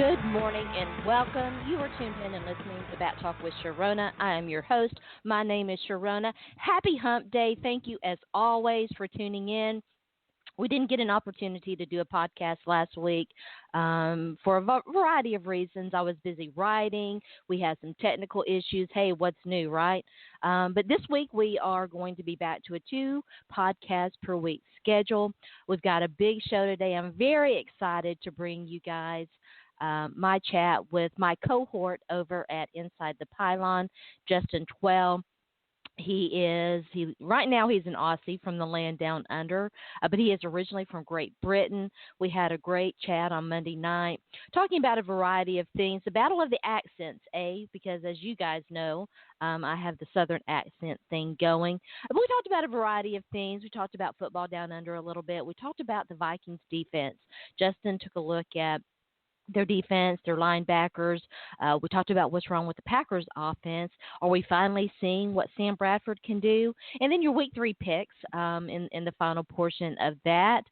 Good morning and welcome. You are tuned in and listening to Bat Talk with Sharona. I am your host. My name is Sharona. Happy Hump Day. Thank you, as always, for tuning in. We didn't get an opportunity to do a podcast last week for a variety of reasons. I was busy writing. We had some technical issues. Hey, what's new, right? But this week we are going to be back to a 2 podcast per week schedule. We've got a big show today. I'm very excited to bring you guys my chat with my cohort over at Inside the Pylon, Justin Twell. He right now he's an Aussie from the land down under, but he is originally from Great Britain. We had a great chat on Monday night talking about a variety of things, the battle of the accents, because as you guys know, I have the Southern accent thing going. But we talked about a variety of things. We talked about football down under a little bit. We talked about the Vikings defense. Justin took a look at their defense, their linebackers. We talked about what's wrong with the Packers offense. Are we finally seeing what Sam Bradford can do? And then your week 3 picks in the final portion of that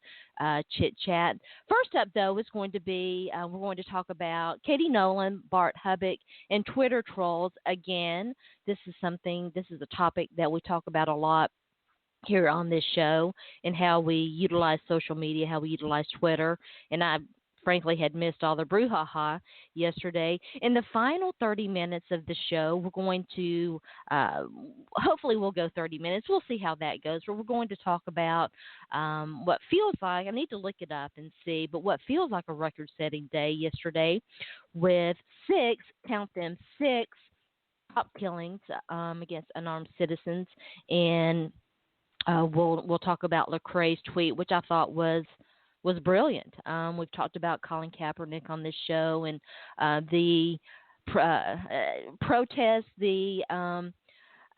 chit chat. First up, though, is going to be we're going to talk about Katie Nolan, Bart Hubbock, and Twitter trolls again. This is a topic that we talk about a lot here on this show, and how we utilize social media, how we utilize Twitter. And I frankly had missed all the brouhaha yesterday. In the final 30 minutes of the show, we're going to, hopefully we'll go 30 minutes. We'll see how that goes. But we're going to talk about what feels like, I need to look it up and see, but what feels like a record-setting day yesterday with 6, count them, 6 cop killings against unarmed citizens. And we'll talk about Lecrae's tweet, which I thought was brilliant. We've talked about Colin Kaepernick on this show and the protest. I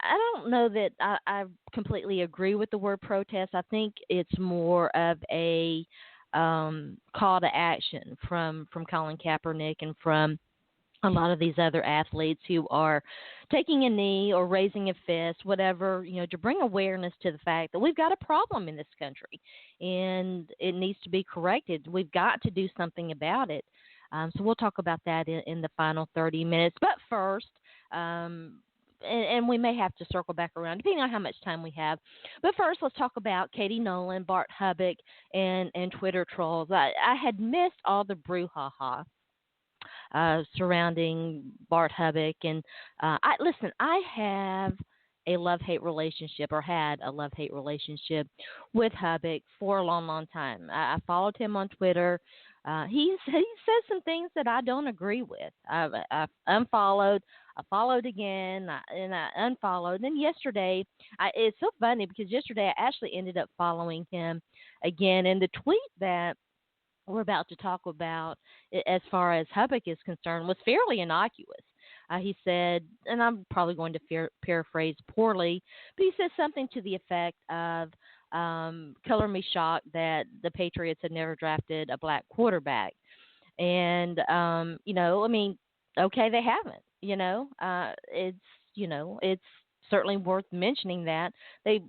don't know that I completely agree with the word protest. I think it's more of a call to action from Colin Kaepernick and from a lot of these other athletes who are taking a knee or raising a fist, whatever, to bring awareness to the fact that we've got a problem in this country and it needs to be corrected. We've got to do something about it. So we'll talk about that in the final 30 minutes. But first, and we may have to circle back around depending on how much time we have. But first, let's talk about Katie Nolan, Bart Hubbock, and Twitter trolls. I had missed all the brouhaha surrounding Bart Hubbock. And I have a love-hate relationship, or had a love-hate relationship with Hubbock for a long, long time. I followed him on Twitter. He says some things that I don't agree with. I unfollowed. I followed again, and I unfollowed. Then yesterday, it's so funny because yesterday I actually ended up following him again. And the tweet that we're about to talk about, as far as Hubbock is concerned, was fairly innocuous. He said, and I'm probably going to paraphrase poorly, but he said something to the effect of, color me shocked that the Patriots had never drafted a black quarterback. And, okay, they haven't, it's certainly worth mentioning that they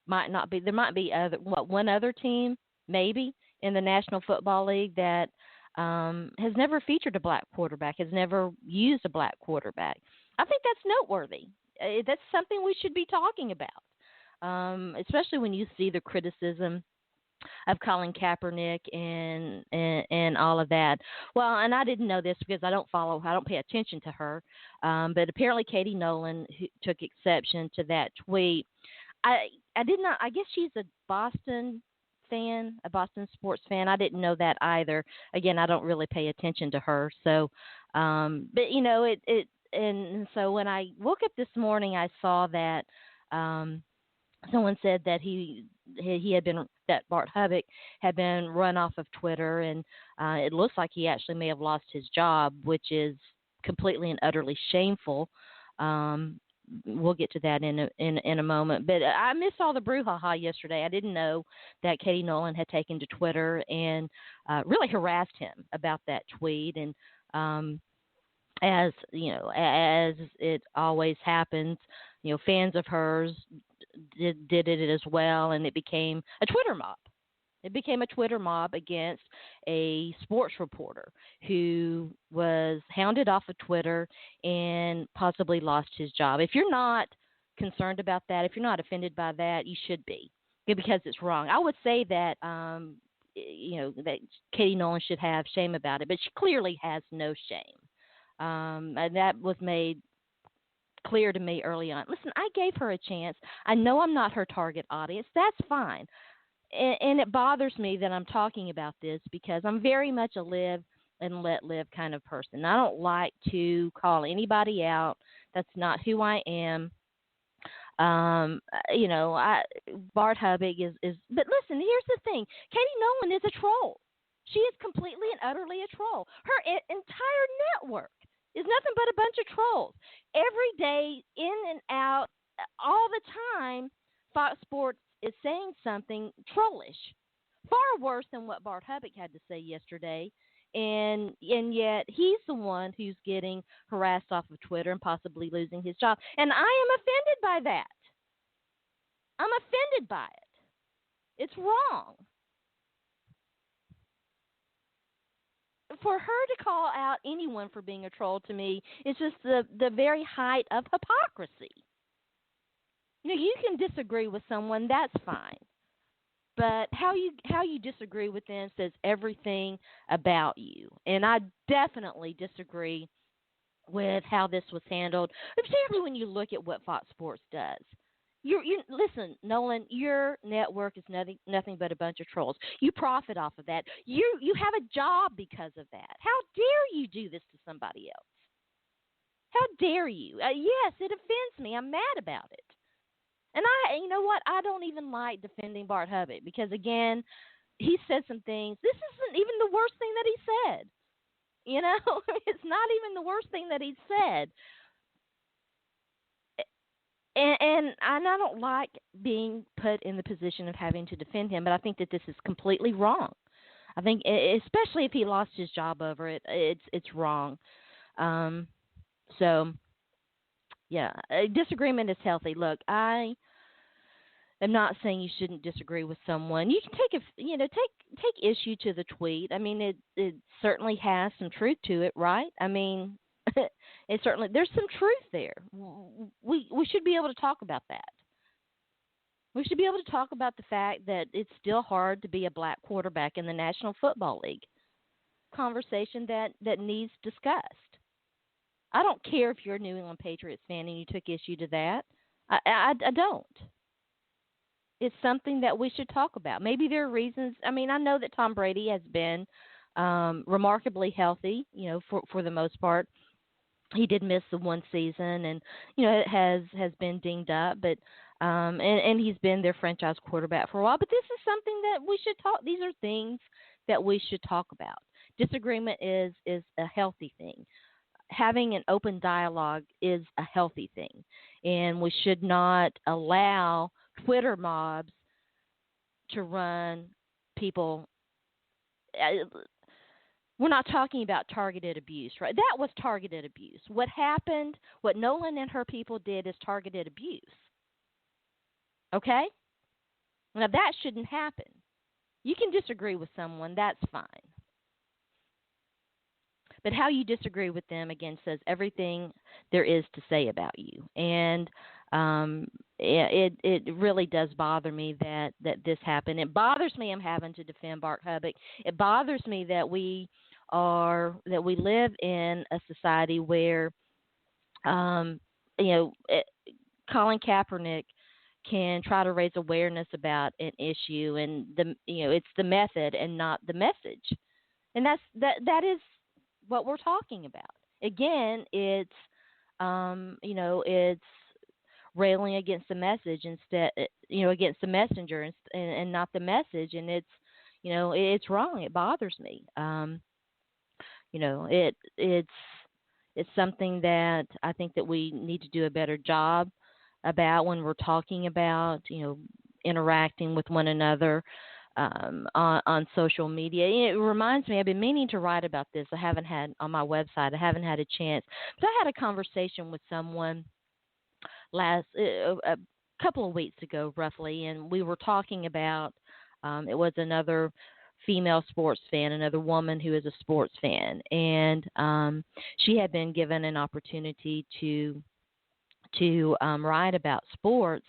might not be, there might be one other team, maybe, in the National Football League that has never featured a black quarterback, has never used a black quarterback. I think that's noteworthy. That's something we should be talking about, especially when you see the criticism of Colin Kaepernick and all of that. Well, and I didn't know this because I don't pay attention to her, but apparently Katie Nolan took exception to that tweet. I did not. I guess she's a Boston sports fan. I didn't know that either. Again, I don't really pay attention to her. So, but and so when I woke up this morning, I saw that someone said that that Bart Hubbock had been run off of Twitter, and it looks like he actually may have lost his job, which is completely and utterly shameful. We'll get to that in a moment. But I missed all the brouhaha yesterday. I didn't know that Katie Nolan had taken to Twitter and really harassed him about that tweet. And as it always happens, fans of hers did it as well, and it became a Twitter mob. It became a Twitter mob against a sports reporter who was hounded off of Twitter and possibly lost his job. If you're not concerned about that, if you're not offended by that, you should be, because it's wrong. I would say that that Katie Nolan should have shame about it, but she clearly has no shame. And that was made clear to me early on. Listen, I gave her a chance. I know I'm not her target audience. That's fine. And it bothers me that I'm talking about this because I'm very much a live and let live kind of person. I don't like to call anybody out. That's not who I am. Bart Hubig is, but listen, here's the thing. Katie Nolan is a troll. She is completely and utterly a troll. Her entire network is nothing but a bunch of trolls. Every day, in and out, all the time, Fox Sports is saying something trollish, far worse than what Bart Hubig had to say yesterday. And yet he's the one who's getting harassed off of Twitter and possibly losing his job. And I am offended by that. I'm offended by it. It's wrong. For her to call out anyone for being a troll, to me, is just the very height of hypocrisy. You can disagree with someone, that's fine. But how you disagree with them says everything about you. And I definitely disagree with how this was handled, particularly when you look at what Fox Sports does. You listen, Nolan, your network is nothing but a bunch of trolls. You profit off of that. You have a job because of that. How dare you do this to somebody else? How dare you? Yes, it offends me. I'm mad about it. And you know what? I don't even like defending Bart Hubig because, again, he said some things. This isn't even the worst thing that he said. It's not even the worst thing that he said. And I don't like being put in the position of having to defend him, but I think that this is completely wrong. I think, especially if he lost his job over it, it's wrong. So, yeah, disagreement is healthy. Look, I am not saying you shouldn't disagree with someone. You can take issue to the tweet. I mean, it certainly has some truth to it, right? I mean, there's some truth there. We should be able to talk about that. We should be able to talk about the fact that it's still hard to be a black quarterback in the National Football League. Conversation that needs discussed. I don't care if you're a New England Patriots fan and you took issue to that. I don't. It's something that we should talk about. Maybe there are reasons. I mean, I know that Tom Brady has been remarkably healthy, for the most part. He did miss the one season, and it has been dinged up, but and he's been their franchise quarterback for a while. But this is something that we should talk. These are things that we should talk about. Disagreement is a healthy thing. Having an open dialogue is a healthy thing, and we should not allow Twitter mobs to run people. We're not talking about targeted abuse, right? That was targeted abuse. What happened, what Nolan and her people did, is targeted abuse. Okay? Now, that shouldn't happen. You can disagree with someone, that's fine. But how you disagree with them, again, says everything there is to say about you. And it really does bother me that this happened. It bothers me I'm having to defend Bart Hubig. It bothers me that we live in a society where, Colin Kaepernick can try to raise awareness about an issue, and it's the method and not the message. And that is what we're talking about. Again, it's it's railing against the message instead, against the messenger and not the message, and it's wrong. It bothers me. It's something that I think that we need to do a better job about when we're talking about interacting with one another on social media. It reminds me, I've been meaning to write about this. I haven't had on my website. I haven't had a chance, but I had a conversation with someone a couple of weeks ago, roughly, and we were talking about It was another female sports fan, another woman who is a sports fan, and she had been given an opportunity to write about sports,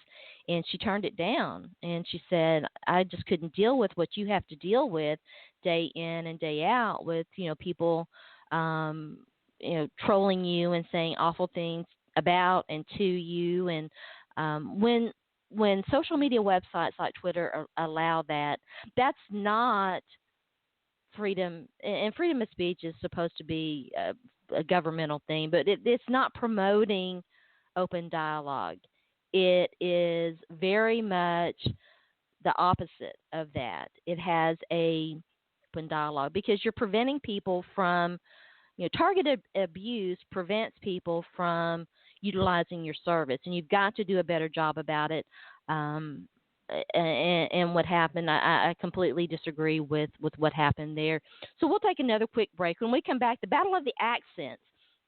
and she turned it down. And she said, "I just couldn't deal with what you have to deal with day in and day out with people, um, trolling you and saying awful things about and to you." And when social media websites like Twitter allow that, that's not freedom. And freedom of speech is supposed to be a governmental thing, but it's not promoting open dialogue. It is very much the opposite of that. It has a open dialogue because you're preventing people from, targeted abuse prevents people from utilizing your service, and you've got to do a better job about it. And what happened, I completely disagree with what happened there. So we'll take another quick break. When we come back, the battle of the accents.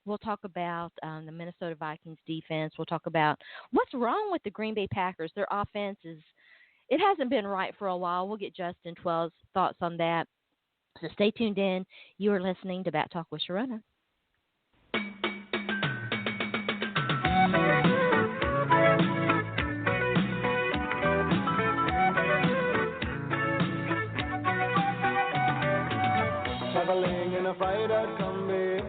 We'll talk about the Minnesota Vikings defense. We'll talk about what's wrong with the Green Bay Packers. Their offense it hasn't been right for a while. We'll get Justin 12's thoughts on that. So stay tuned in. You are listening to Bat Talk with Sharona. Traveling in a freighter combi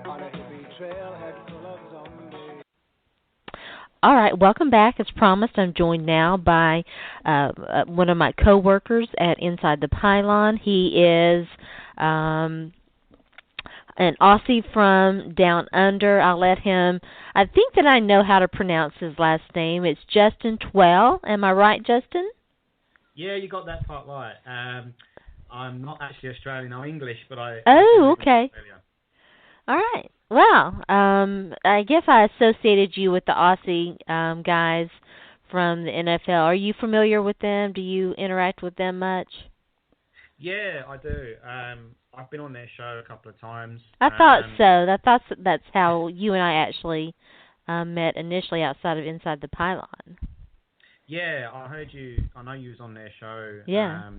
on a hippie trailhead full of zombies. All right, welcome back. As promised, I'm joined now by one of my coworkers at Inside the Pylon. He is an Aussie from down under. I'll let him. I think that I know how to pronounce his last name. It's Justin 12. Am I right, Justin? Yeah, you got that part right. I'm not actually Australian. I'm English, but I. Oh, okay. All right. Well, I guess I associated you with the Aussie guys from the NFL. Are you familiar with them? Do you interact with them much? Yeah, I do. I've been on their show a couple of times. I thought so. I thought that's how you and I actually met initially outside of Inside the Pylon. Yeah, I heard you. I know you was on their show. Yeah.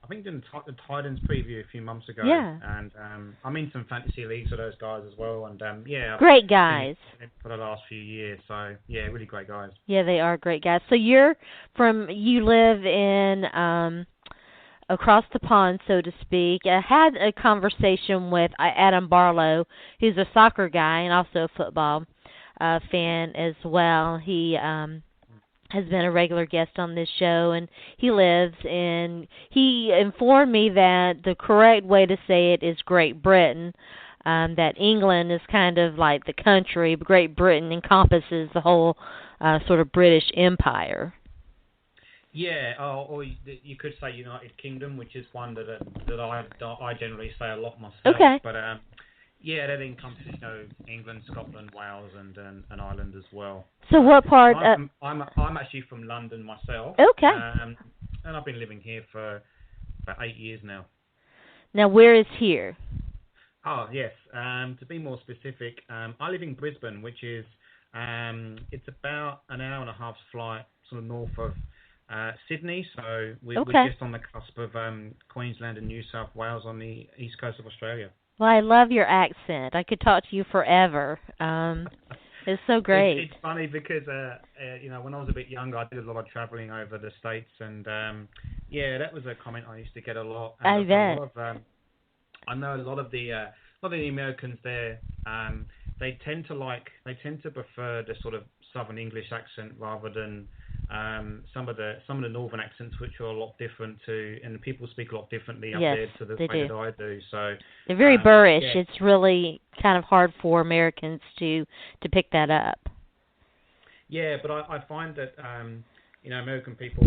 I think doing the Titans preview a few months ago. Yeah. And I'm in some fantasy leagues with those guys as well. And yeah. Great guys. For the last few years. So yeah, really great guys. Yeah, they are great guys. So you live in across the pond, so to speak. I had a conversation with Adam Barlow, who's a soccer guy and also a football fan as well. He has been a regular guest on this show, and he informed me that the correct way to say it is Great Britain, that England is kind of like the country, but Great Britain encompasses the whole sort of British Empire. Yeah, or you could say United Kingdom, which is one that I generally say a lot myself. Okay. But yeah, that encompasses England, Scotland, Wales, and Ireland as well. So what part? I'm actually from London myself. Okay. And I've been living here for about 8 years now. Now, where is here? Oh yes. To be more specific, I live in Brisbane, which is it's about an hour and a half's flight, sort of north of Sydney. So we're just on the cusp of Queensland and New South Wales on the east coast of Australia. Well, I love your accent. I could talk to you forever. It's so great. It's funny because, when I was a bit younger, I did a lot of traveling over the States, and that was a comment I used to get a lot. I bet. I know a lot of the Americans there. They tend to prefer the sort of Southern English accent rather than some of the northern accents, which are a lot different and the people speak a lot differently up there to the way that I do. So they're very boorish. Yeah. It's really kind of hard for Americans to pick that up. Yeah, but I find that American people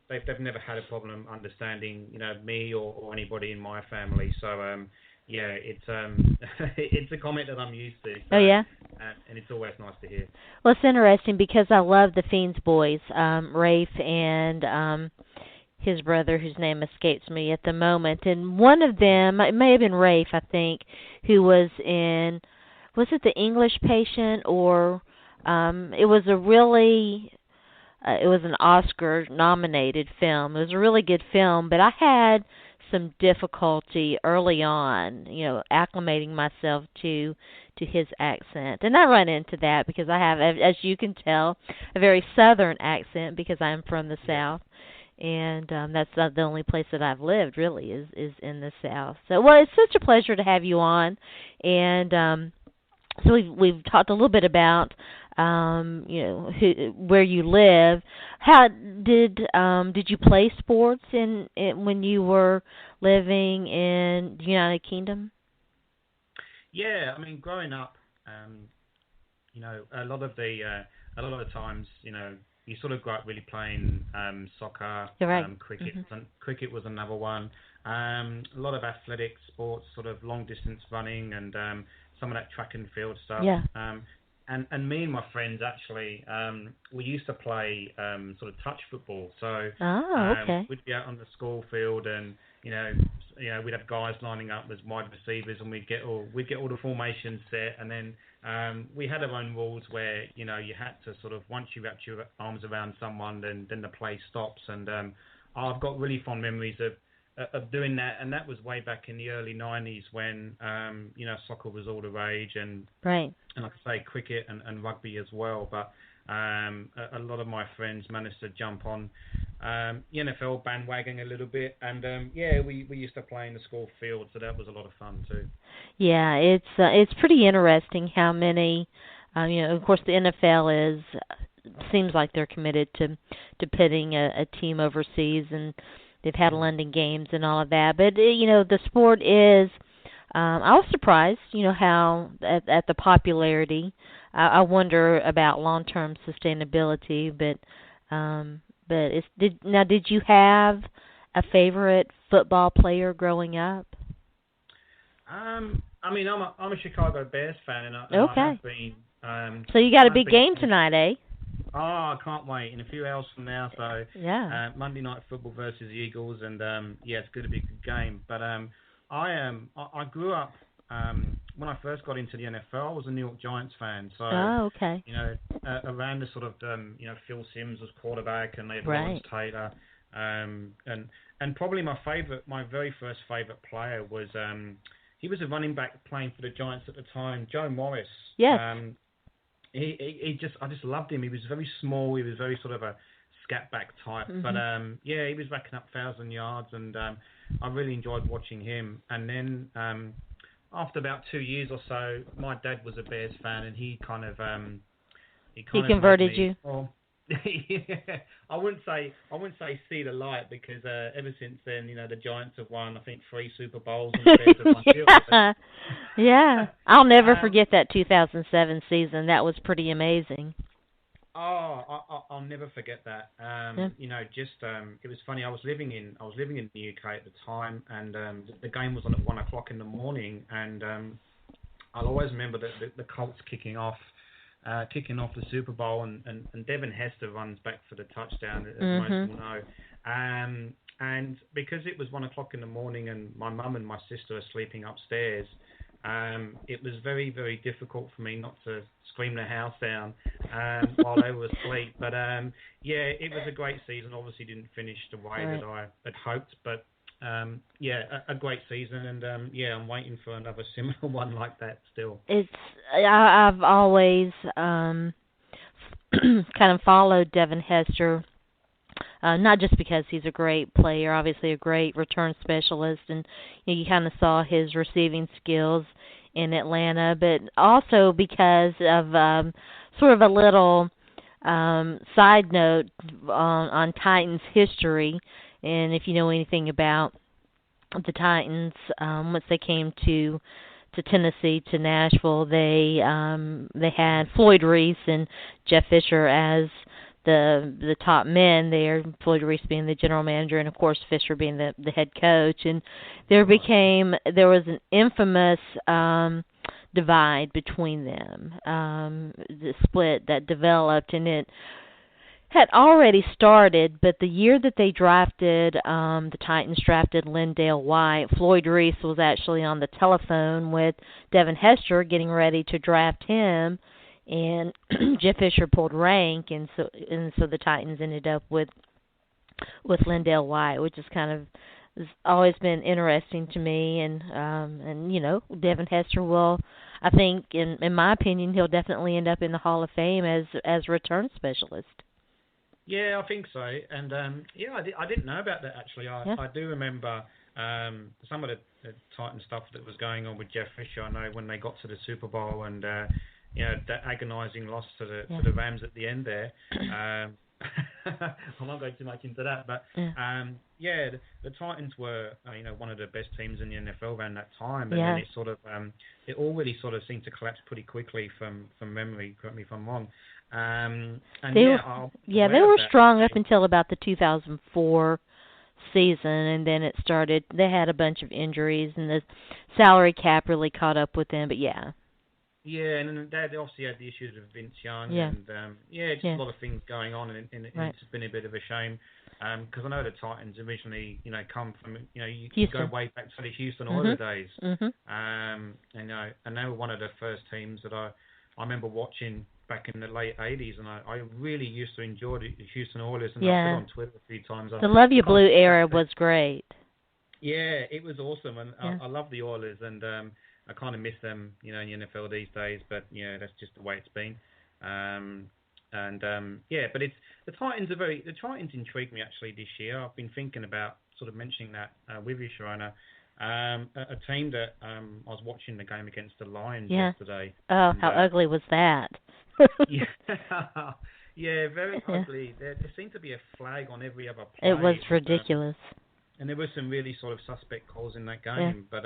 they've never had a problem understanding me or anybody in my family. So it's it's a comment that I'm used to. So, oh yeah. And it's always nice to hear. Well, it's interesting because I love the Fiends boys, Rafe and his brother, whose name escapes me at the moment. And one of them, it may have been Rafe, I think, who was it The English Patient, or it was a really it was an Oscar-nominated film. It was a really good film, but I had some difficulty early on, acclimating myself to his accent. And I run into that because I have, as you can tell, a very southern accent because I'm from the Yeah. South. And that's not the only place that I've lived, really, is in the South. So, well, it's such a pleasure to have you on. And so we've talked a little bit about where you live. How did you play sports in when you were living in the United Kingdom? Yeah, I mean, growing up, a lot of the times, you sort of grew up really playing soccer, You're right. cricket. Cricket was another one. A lot of athletic sports, sort of long distance running, and some of that track and field stuff. Yeah. And me and my friends actually, we used to play sort of touch football. So Oh, okay. we'd be out on the school field, and we'd have guys lining up as wide receivers, and we'd get all the formations set, and then we had our own rules where you had to sort of, once you wrapped your arms around someone, then the play stops. And I've got really fond memories of doing that, and that was way back in the early '90s when soccer was all the rage, and Right. like I say, cricket and rugby as well. But a lot of my friends managed to jump on the NFL bandwagon a little bit, and we used to play in the school field, so that was a lot of fun too. Yeah, it's pretty interesting how many, of course, the NFL seems like they're committed to putting a team overseas, and they've had Mm. London games and all of that. But the sport is. I was surprised, how at the popularity. I wonder about long-term sustainability, but did you have a favorite football player growing up? I mean, I'm a Chicago Bears fan, and I Okay. have been. So you got a I've big been. game tonight, eh? Oh, I can't wait! In a few hours from now, so Yeah. Monday Night Football versus the Eagles, and it's going to be a good game. But I grew up when I first got into the NFL. I was a New York Giants fan, so Oh, okay. around the sort of Phil Simms was quarterback, and they had Right. Lawrence Taylor, and probably my very first favorite player was he was a running back playing for the Giants at the time, Joe Morris. Yes. I just loved him. He was very small. He was very sort of a scat back type, but he was racking up 1,000 yards, and I really enjoyed watching him. And then after about 2 years or so, my dad was a Bears fan, and he He made converted me. you. Well, yeah, I wouldn't say see the light, because ever since then, the Giants have won, I think, 3 Super Bowls, and the Bears have won 2. Yeah. Yeah. I'll never Um, forget that 2007 season. That was pretty amazing. I'll never forget that. Yeah. It was funny. I was living in the UK at the time, and the game was on at 1 o'clock in the morning, and I'll always remember the Colts kicking off the Super Bowl, and Devin Hester runs back for the touchdown, as most will know. And because it was 1 o'clock in the morning, and my mum and my sister are sleeping upstairs, it was very, very difficult for me not to scream the house down while they were asleep. But it was a great season. Obviously, didn't finish the way that I had hoped, but a great season, and I'm waiting for another similar one like that still. I've always kind of followed Devin Hester. Not just because he's a great player, obviously a great return specialist, and you kind of saw his receiving skills in Atlanta, but also because of sort of a little side note on Titans history. And if you know anything about the Titans, once they came to Tennessee, to Nashville, they had Floyd Reese and Jeff Fisher as the top men there, Floyd Reese being the general manager, and of course Fisher being the head coach. And there was an infamous divide between them, the split that developed, and it had already started, but the year that they drafted, the Titans drafted Lindale White, Floyd Reese was actually on the telephone with Devin Hester getting ready to draft him, and Jeff Fisher pulled rank, and so the Titans ended up with Lindell White, which is kind of has always been interesting to me. And Devin Hester will, I think, in my opinion, he'll definitely end up in the Hall of Fame as return specialist. Yeah, I think so. And I didn't know about that actually. I do remember some of the Titan stuff that was going on with Jeff Fisher. I know when they got to the Super Bowl and that agonising loss to the Rams at the end there. I won't go too much into that, but the Titans were one of the best teams in the NFL around that time, and then it sort of it all really sort of seemed to collapse pretty quickly from memory. Correct me if I'm wrong. They were strong up until about the 2004 season, and then it started. They had a bunch of injuries, and the salary cap really caught up with them. But yeah, and then they obviously had the issues with Vince Young, and just a lot of things going on, and it's been a bit of a shame. Because I know the Titans originally, come from, you go way back to the Houston Oilers days, and they were one of the first teams that I remember watching back in the late 80s, and I really used to enjoy the Houston Oilers, and I've been on Twitter a few times. The Love You Blue era was great. Yeah, it was awesome, and I love the Oilers, and I kind of miss them, in the NFL these days, but that's just the way it's been. But it's the Titans intrigue me actually this year. I've been thinking about sort of mentioning that with you, Sharona. A team that I was watching the game against the Lions yesterday. Oh, how ugly was that? Very ugly. There seemed to be a flag on every other play. It was ridiculous. And there were some really sort of suspect calls in that game, but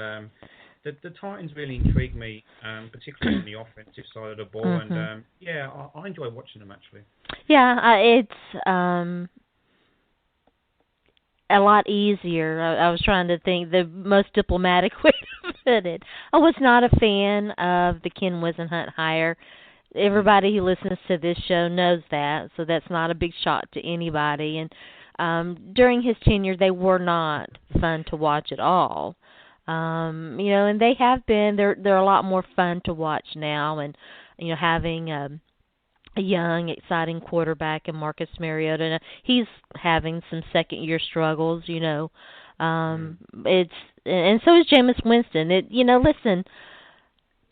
the Titans really intrigue me, particularly on the offensive side of the ball, and I enjoy watching them actually. Yeah, it's a lot easier. I was trying to think the most diplomatic way to put it. I was not a fan of the Ken Wisenhunt hire. Everybody who listens to this show knows that, so that's not a big shock to anybody. And during his tenure, they were not fun to watch at all. And they have been. They're a lot more fun to watch now. And having a young, exciting quarterback in Marcus Mariota, and he's having some second-year struggles. It's and so is Jameis Winston. Listen.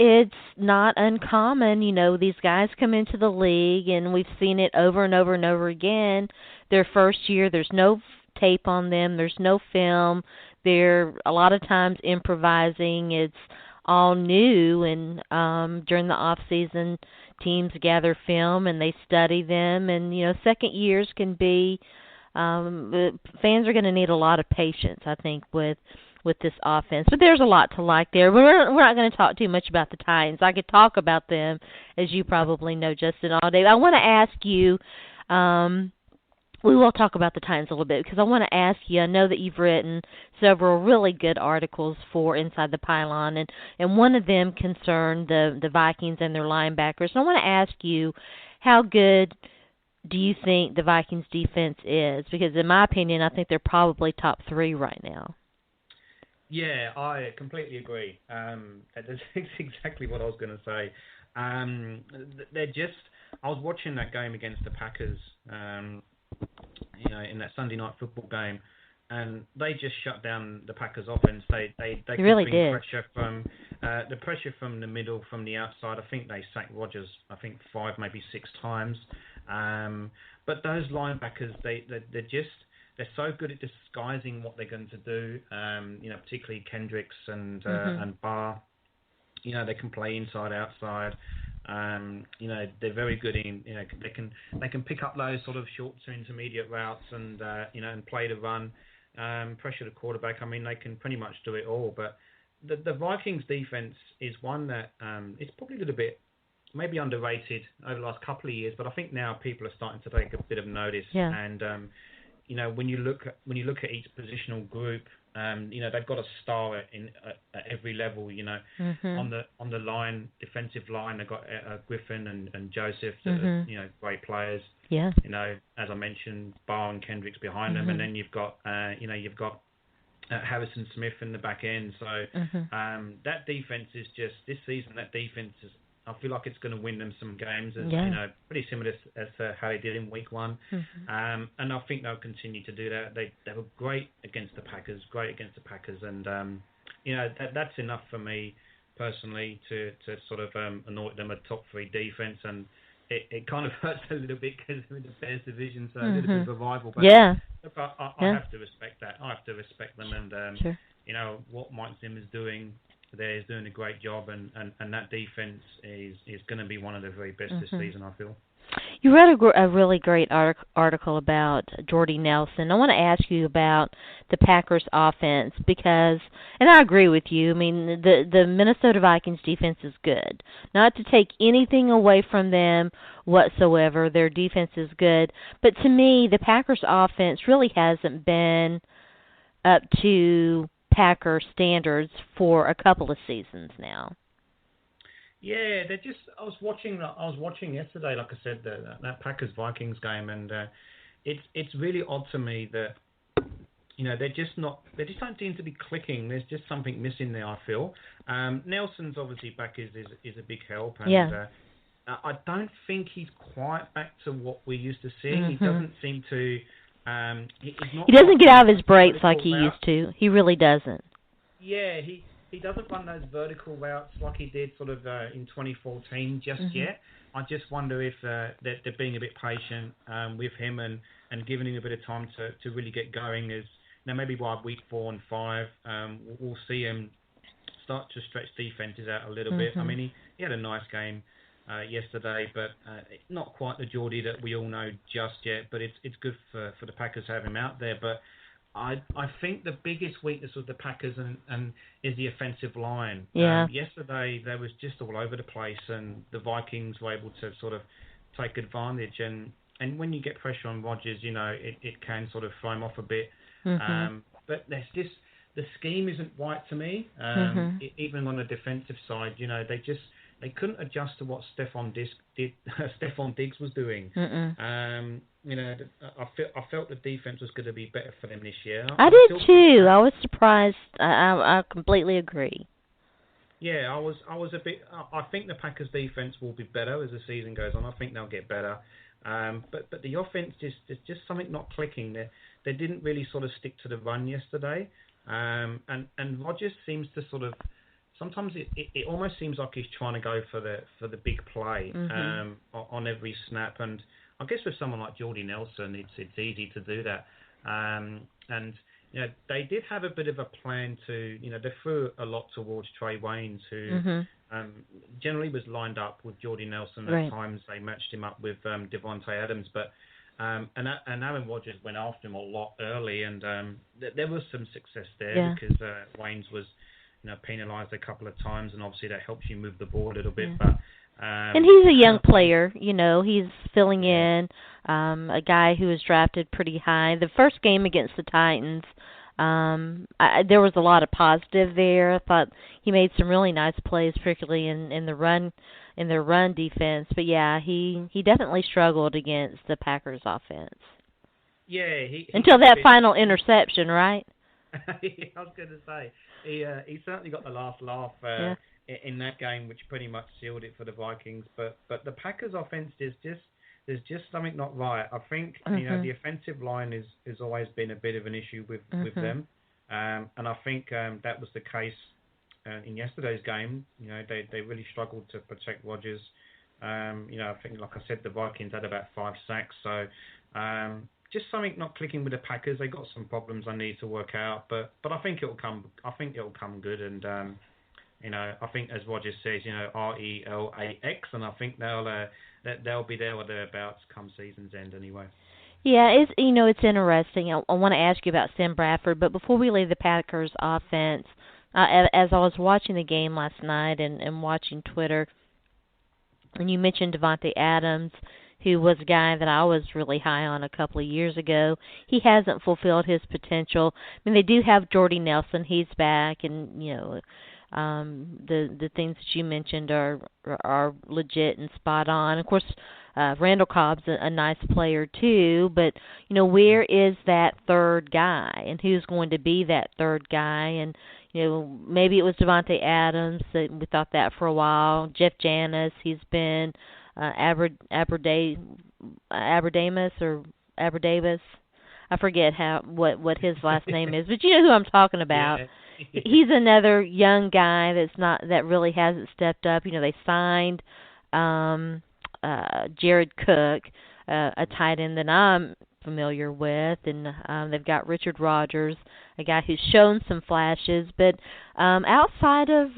It's not uncommon, these guys come into the league, and we've seen it over and over and over again. Their first year, there's no tape on them, there's no film. They're a lot of times improvising. It's all new, and during the off season, teams gather film and they study them. And second years can be. Fans are going to need a lot of patience, I think, with this offense. But there's a lot to like there. We're not going to talk too much about the Titans. I could talk about them, as you probably know, Justin, all day. I want to ask you, we will talk about the Titans a little bit, because I want to ask you, I know that you've written several really good articles for Inside the Pylon, and one of them concerned the Vikings and their linebackers. And I want to ask you, how good do you think the Vikings defense is? Because in my opinion, I think they're probably top 3 right now. Yeah, I completely agree. That's exactly what I was going to say. I was watching that game against the Packers, in that Sunday night football game, and they just shut down the Packers' offense. They really did. Pressure from the middle, from the outside. I think they sacked Rodgers, 5, maybe 6 times. But those linebackers, they're so good at disguising what they're going to do. Particularly Kendricks and Barr. They can play inside, outside. They're very good in. They can pick up those sort of short to intermediate routes and and play the run, pressure the quarterback. They can pretty much do it all. But the Vikings defense is one that is probably a little bit maybe underrated over the last couple of years. But I think now people are starting to take a bit of notice. Yeah. And when you look at each positional group, they've got a star at every level. On the line, defensive line, they've got Griffin and Joseph, that are great players. Yeah. As I mentioned, Barr and Kendricks behind them, and then you've got Harrison Smith in the back end. So that defense is just this season. That defense is, I feel like it's going to win them some games, as pretty similar as to how they did in week 1. Mm-hmm. And I think they'll continue to do that. They were great against the Packers, and that's enough for me personally to sort of anoint them a top 3 defense. And it kind of hurts a little bit because they're in the Bears division, so a little bit of a rival. But I have to respect that. I have to respect them, and sure. What Mike Zimmer's doing there is doing a great job, and that defense is going to be one of the very best this season, I feel. You read a really great article about Jordy Nelson. I want to ask you about the Packers offense because, and I agree with you, I mean, the Minnesota Vikings defense is good. Not to take anything away from them whatsoever, their defense is good. But to me, the Packers offense really hasn't been up to Packer standards for a couple of seasons now. Yeah, they're just. I was watching yesterday, like I said, that Packers Vikings game, and it's really odd to me that they just don't seem to be clicking. There's just something missing there, I feel. Nelson's obviously back is a big help, and I don't think he's quite back to what we're used to seeing. He doesn't seem to. He doesn't get out of his breaks like he used to. He really doesn't. Yeah, he doesn't run those vertical routes like he did sort of in 2014 just yet. I just wonder if they're being a bit patient with him and giving him a bit of time to really get going. As maybe by week 4 and 5, we'll see him start to stretch defenses out a little bit. I mean, he had a nice game yesterday, but not quite the Geordie that we all know just yet. But it's good for the Packers to have him out there. But I think the biggest weakness of the Packers and is the offensive line. Yeah. Yesterday, they was just all over the place, and the Vikings were able to sort of take advantage. And when you get pressure on Rodgers, it can sort of throw him off a bit. But there's just the scheme isn't right to me. Even on the defensive side, they couldn't adjust to what Stephon Diggs was doing. I felt the defense was going to be better for them this year. I did too. I was surprised. I completely agree. Yeah, I was a bit. I think the Packers defense will be better as the season goes on. I think they'll get better. But the offense there's just something not clicking. They didn't really sort of stick to the run yesterday. And Rodgers seems to sort of. Sometimes it almost seems like he's trying to go for the big play on every snap, and I guess with someone like Jordy Nelson, it's easy to do that. And they did have a bit of a plan to they threw a lot towards Trey Waynes, who generally was lined up with Jordy Nelson. At times they matched him up with Devontae Adams, but and Aaron Rodgers went after him a lot early, and there was some success there because Waynes was. Penalised a couple of times, and obviously that helps you move the ball a little bit. But and he's a young player, he's filling in, a guy who was drafted pretty high. The first game against the Titans, there was a lot of positive there. I thought he made some really nice plays, particularly in their run defense. But yeah, he definitely struggled against the Packers offense. Yeah, until that final interception, right? I was going to say he certainly got the last laugh in that game, which pretty much sealed it for the Vikings. But the Packers' offense there's just something not right. I think the offensive line has always been a bit of an issue with them, and I think that was the case in yesterday's game. They really struggled to protect Rodgers. I think, like I said, the Vikings had about 5 sacks. So. Just something not clicking with the Packers. They got some problems I need to work out, but I think it'll come. I think it'll come good, and I think as Roger says, RELAX, and I think they'll be there or thereabouts come season's end anyway. Yeah, it's interesting. I want to ask you about Sam Bradford, but before we leave the Packers offense, as I was watching the game last night and watching Twitter, and you mentioned Devontae Adams, who was a guy that I was really high on a couple of years ago. He hasn't fulfilled his potential. I mean, they do have Jordy Nelson. He's back, and the things that you mentioned are legit and spot on. Of course, Randall Cobb's a nice player too, but where is that third guy, and who's going to be that third guy? And Maybe it was Devontae Adams. We thought that for a while. Jeff Janis, he's been Aberdamus or Aberdavis. I forget what his last name is, but you know who I'm talking about. Yeah. He's another young guy that really hasn't stepped up. They signed Jared Cook, a tight end that I'm familiar with, and they've got Richard Rogers, a guy who's shown some flashes, but outside of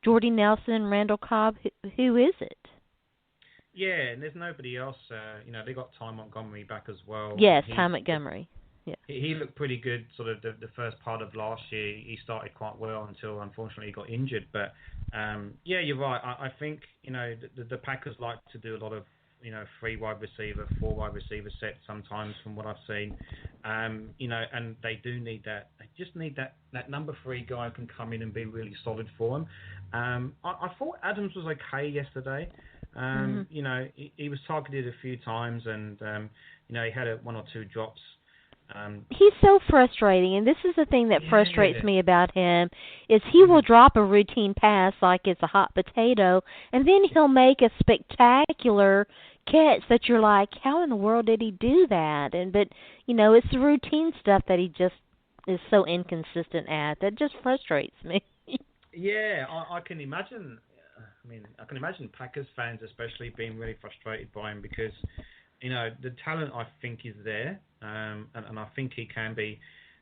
Jordy Nelson and Randall Cobb, who is it? Yeah, and there's nobody else. They got Ty Montgomery back as well. Yes, Ty Montgomery. Yeah. He looked pretty good sort of the first part of last year. He started quite well until, unfortunately, he got injured. But, yeah, you're right. I think, the Packers like to do a lot of, 3 wide receiver, 4 wide receiver sets sometimes from what I've seen. And they do need that. They just need that number 3 guy who can come in and be really solid for them. I thought Adams was okay yesterday. He was targeted a few times and, he had 1 or 2 drops. He's so frustrating, and this is the thing that frustrates me about him, is he will drop a routine pass like it's a hot potato, and then he'll make a spectacular catch that you're like, how in the world did he do that? But it's the routine stuff that he just is so inconsistent at that just frustrates me. Yeah, I can imagine. I can imagine Packers fans especially being really frustrated by him because, the talent I think is there, and I think he can be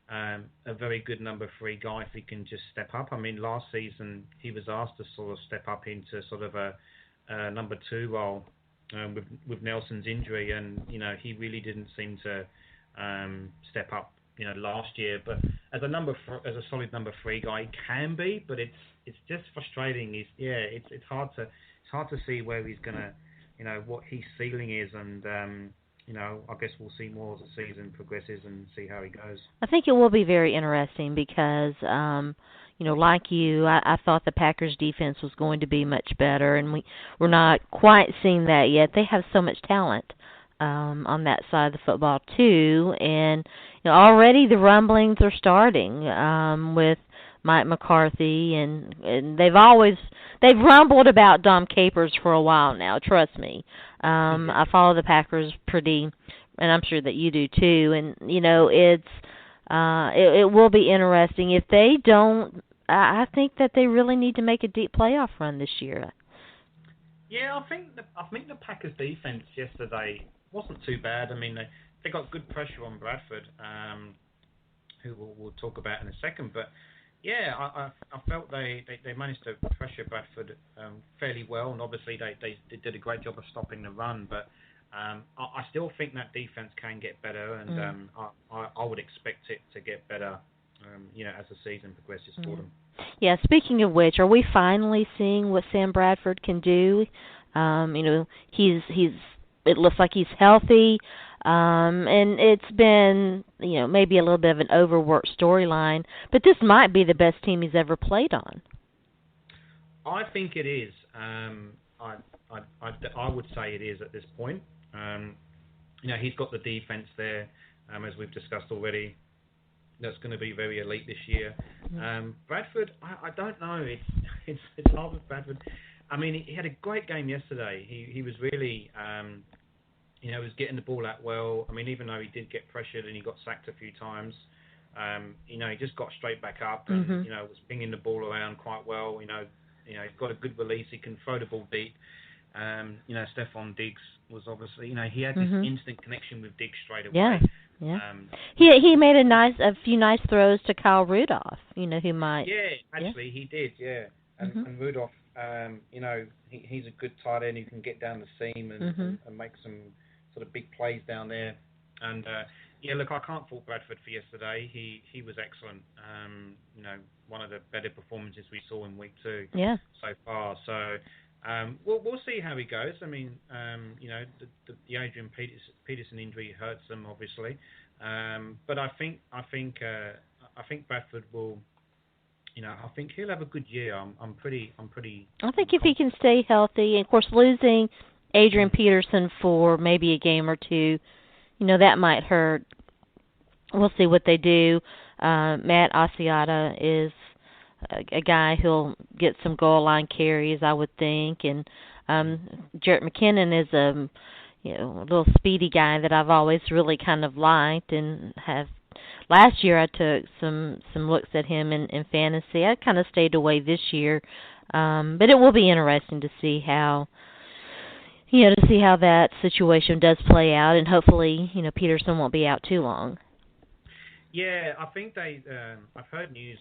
a very good number 3 guy if he can just step up. Last season he was asked to sort of step up into sort of a number 2 role with Nelson's injury, and he really didn't seem to step up. Last year, but as a solid number 3 guy, he can be, but it's just frustrating. It's hard to see where he's gonna, what his ceiling is, and I guess we'll see more as the season progresses and see how he goes. I think it will be very interesting because, like you, I thought the Packers defense was going to be much better, and we're not quite seeing that yet. They have so much talent on that side of the football too, and already the rumblings are starting with Mike McCarthy, and they've rumbled about Dom Capers for a while now. Trust me, I follow the Packers pretty, and I'm sure that you do too. And it will be interesting if they don't. I think that they really need to make a deep playoff run this year. Yeah, I think the Packers defense yesterday wasn't too bad. They got good pressure on Bradford, who we'll talk about in a second. But yeah, I felt they managed to pressure Bradford fairly well, and obviously they did a great job of stopping the run. But I still think that defense can get better, and I would expect it to get better, as the season progresses for them. Yeah, speaking of which, are we finally seeing what Sam Bradford can do? It looks like he's healthy, and it's been, maybe a little bit of an overworked storyline, but this might be the best team he's ever played on. I think it is. I would say it is at this point. He's got the defense there, as we've discussed already. That's going to be very elite this year. Bradford, I don't know. It's hard with Bradford. He had a great game yesterday. He was really, was getting the ball out well. Even though he did get pressured and he got sacked a few times, he just got straight back up and was pinging the ball around quite well. He's got a good release. He can throw the ball deep. Stephon Diggs was obviously, he had this instant connection with Diggs straight away. Yeah. Yeah. He made a few nice throws to Kyle Rudolph. Who might. Yeah, actually he did. Yeah, and Rudolph, he's a good tight end who can get down the seam and make some sort of big plays down there. And look, I can't fault Bradford for yesterday. He was excellent. One of the better performances we saw in week 2 so far. So we'll see how he goes. The Adrian Peterson injury hurts them obviously, but I think Bradford will. I think he'll have a good year. I'm pretty. I think if he can stay healthy, and of course losing Adrian Peterson for maybe a game or two, that might hurt. We'll see what they do. Matt Asiata is a guy who'll get some goal line carries, I would think, and Jarrett McKinnon is a little speedy guy that I've always really kind of liked and have. Last year I took some looks at him in fantasy. I kind of stayed away this year, but it will be interesting to see how that situation does play out, and hopefully Peterson won't be out too long. Yeah, I think I've heard news.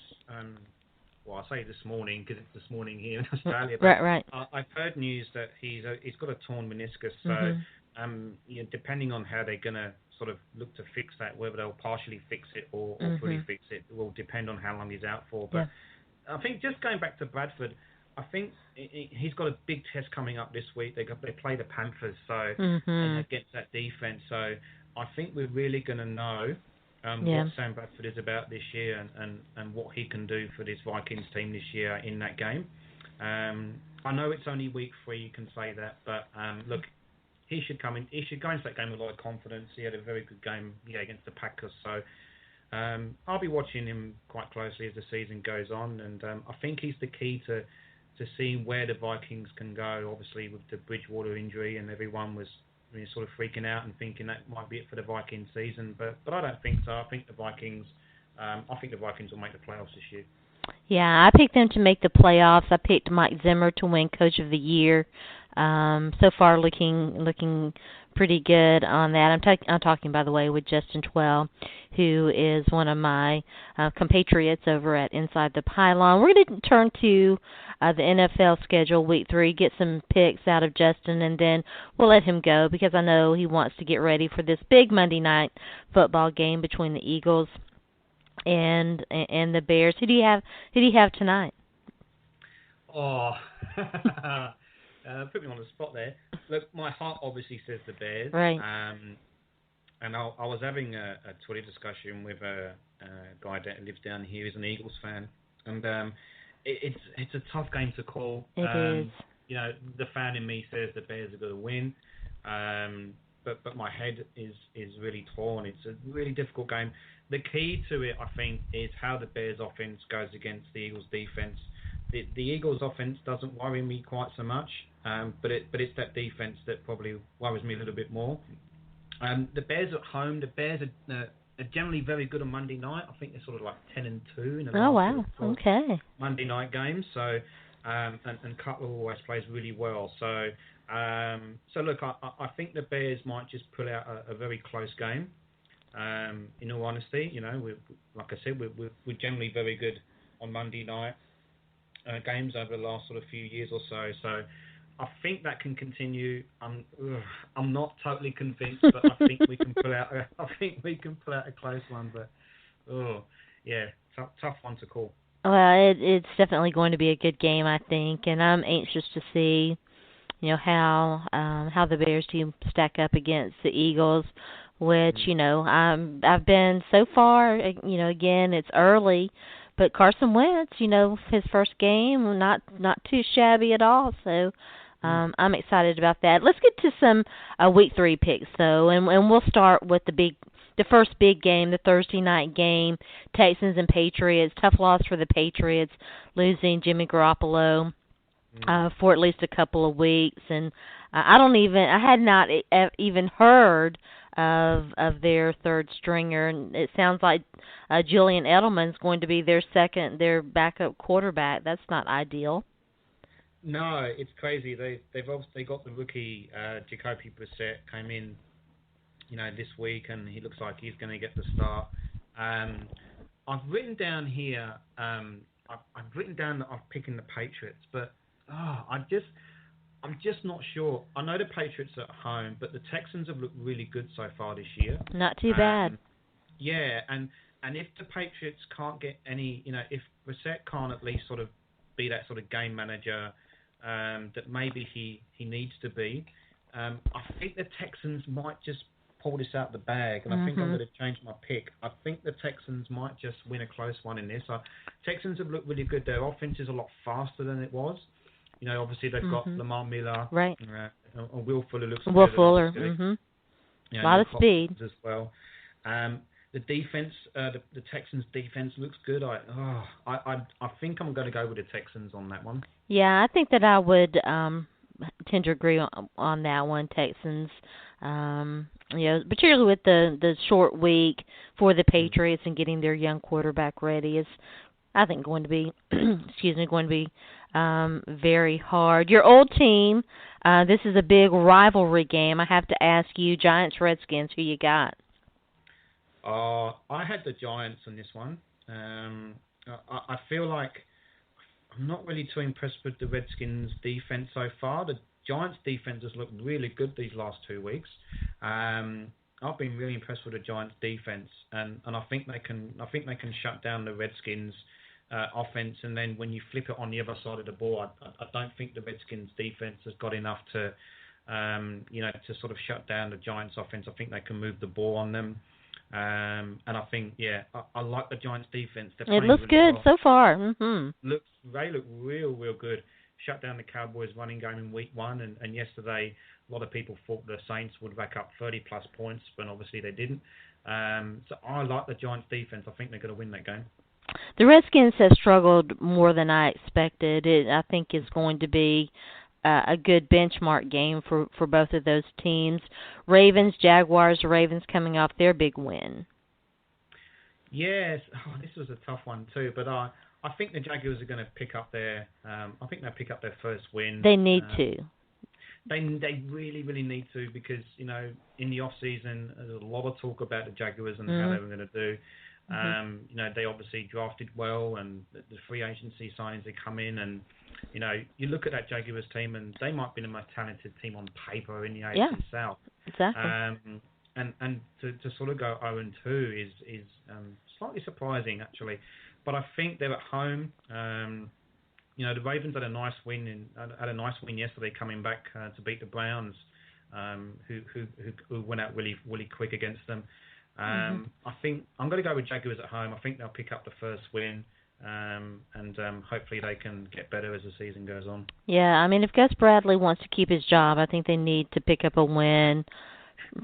Well, I say this morning because it's this morning here in Australia. But Right. I've heard news that he's got a torn meniscus. So, depending on how they're gonna sort of look to fix that, whether they'll partially fix it or fully fix it, will depend on how long he's out for. But I think just going back to Bradford, I think he's got a big test coming up this week. They play the Panthers, so and against that defense. So I think we're really going to know what Sam Bradford is about this year and what he can do for this Vikings team this year in that game. I know it's only week 3, you can say that, but look, he should go into that game with a lot of confidence. He had a very good game against the Packers, so I'll be watching him quite closely as the season goes on, and I think he's the key to seeing where the Vikings can go. Obviously, with the Bridgewater injury, and everyone was sort of freaking out and thinking that might be it for the Vikings season, but I don't think so. I think the Vikings will make the playoffs this year. Yeah, I picked them to make the playoffs. I picked Mike Zimmer to win Coach of the Year. So far, looking pretty good on that. I'm talking, by the way, with Justin Twell, who is one of my compatriots over at Inside the Pylon. We're going to turn to the NFL schedule, Week 3, get some picks out of Justin, and then we'll let him go because I know he wants to get ready for this big Monday night football game between the Eagles and the Bears. Who do you have tonight? Oh, put me on the spot there. Look, my heart obviously says the Bears. Right. And I was having a Twitter discussion with a guy that lives down here. He's an Eagles fan, and it's a tough game to call. It is. The fan in me says the Bears are going to win, but my head is really torn. It's a really difficult game. The key to it, I think, is how the Bears' offense goes against the Eagles' defense. The Eagles' offense doesn't worry me quite so much, but it's that defense that probably worries me a little bit more. The Bears at home, the Bears are generally very good on Monday night. I think they're sort of like 10-2 in the last Monday night games. So and Cutler always plays really well. So look, I think the Bears might just pull out a very close game. In all honesty, like I said, we're generally very good on Monday night games over the last sort of few years or so. So I think that can continue. I'm not totally convinced, but I think we can pull out. I think we can pull out a close one. But tough one to call. Well, it's definitely going to be a good game, I think, and I'm anxious to see, how the Bears team stack up against the Eagles, which I've been so far. Again, it's early. But Carson Wentz, his first game, not too shabby at all. So I'm excited about that. Let's get to some Week 3 picks, though, and we'll start with the first big game, the Thursday night game, Texans and Patriots. Tough loss for the Patriots, losing Jimmy Garoppolo for at least a couple of weeks, and I had not even heard of their third stringer, and it sounds like Julian Edelman's going to be their backup quarterback. That's not ideal. No, it's crazy. They've obviously got the rookie Jacoby Brissett came in, this week, and he looks like he's going to get the start. I've written down here. I've written down that I'm picking the Patriots, but I'm just not sure. I know the Patriots are at home, but the Texans have looked really good so far this year. Not too bad. Yeah, and if the Patriots can't get any, if Brissett can't at least sort of be that sort of game manager that maybe he needs to be, I think the Texans might just pull this out the bag, and I think I'm going to change my pick. I think the Texans might just win a close one in this. Texans have looked really good. Their offense is a lot faster than it was. Obviously they've got Lamar Miller, right? And Will Fuller looks Will good. Fuller, a lot of speed as well. the defense, the Texans defense looks good. I think I'm going to go with the Texans on that one. Yeah, I think that I would tend to agree on that one, Texans. Particularly with the short week for the Mm. Patriots and getting their young quarterback ready is, I think, going to be, going to be very hard. Your old team, this is a big rivalry game. I have to ask you, Giants, Redskins, who you got? I had the Giants on this one. I feel like I'm not really too impressed with the Redskins' defense so far. The Giants' defense has looked really good these last 2 weeks. I've been really impressed with the Giants' defense, and I think they can shut down the Redskins' offense. And then when you flip it on the other side of the ball, I don't think the Redskins' defense has got enough to to sort of shut down the Giants' offense. I think they can move the ball on them. And I think, I like the Giants' defense. They're It playing looks really good well. so far. Mm-hmm. They look real good. Shut down the Cowboys' running game in week 1, and yesterday a lot of people thought the Saints would rack up 30 plus points, but obviously they didn't. So I like the Giants' defense. I think they're going to win that game. The Redskins have struggled more than I expected. It, I think, is going to be a good benchmark game for both of those teams. Ravens, Jaguars, Ravens coming off their big win. Yes, this was a tough one too, but I think the Jaguars are going to pick up their. I think they'll pick up their first win. They need to. They really need to, because in the off season there's a lot of talk about the Jaguars and how they were going to do. They obviously drafted well, and the free agency signings they come in, and you look at that Jaguars team, and they might be the most talented team on paper in the AFC South. Exactly. And to sort of go 0-2 is slightly surprising actually, but I think they're at home. The Ravens had a nice win yesterday, coming back to beat the Browns, who went out really quick against them. I think I'm going to go with Jaguars at home. I think they'll pick up the first win, and hopefully they can get better as the season goes on. Yeah, I mean, if Gus Bradley wants to keep his job, I think they need to pick up a win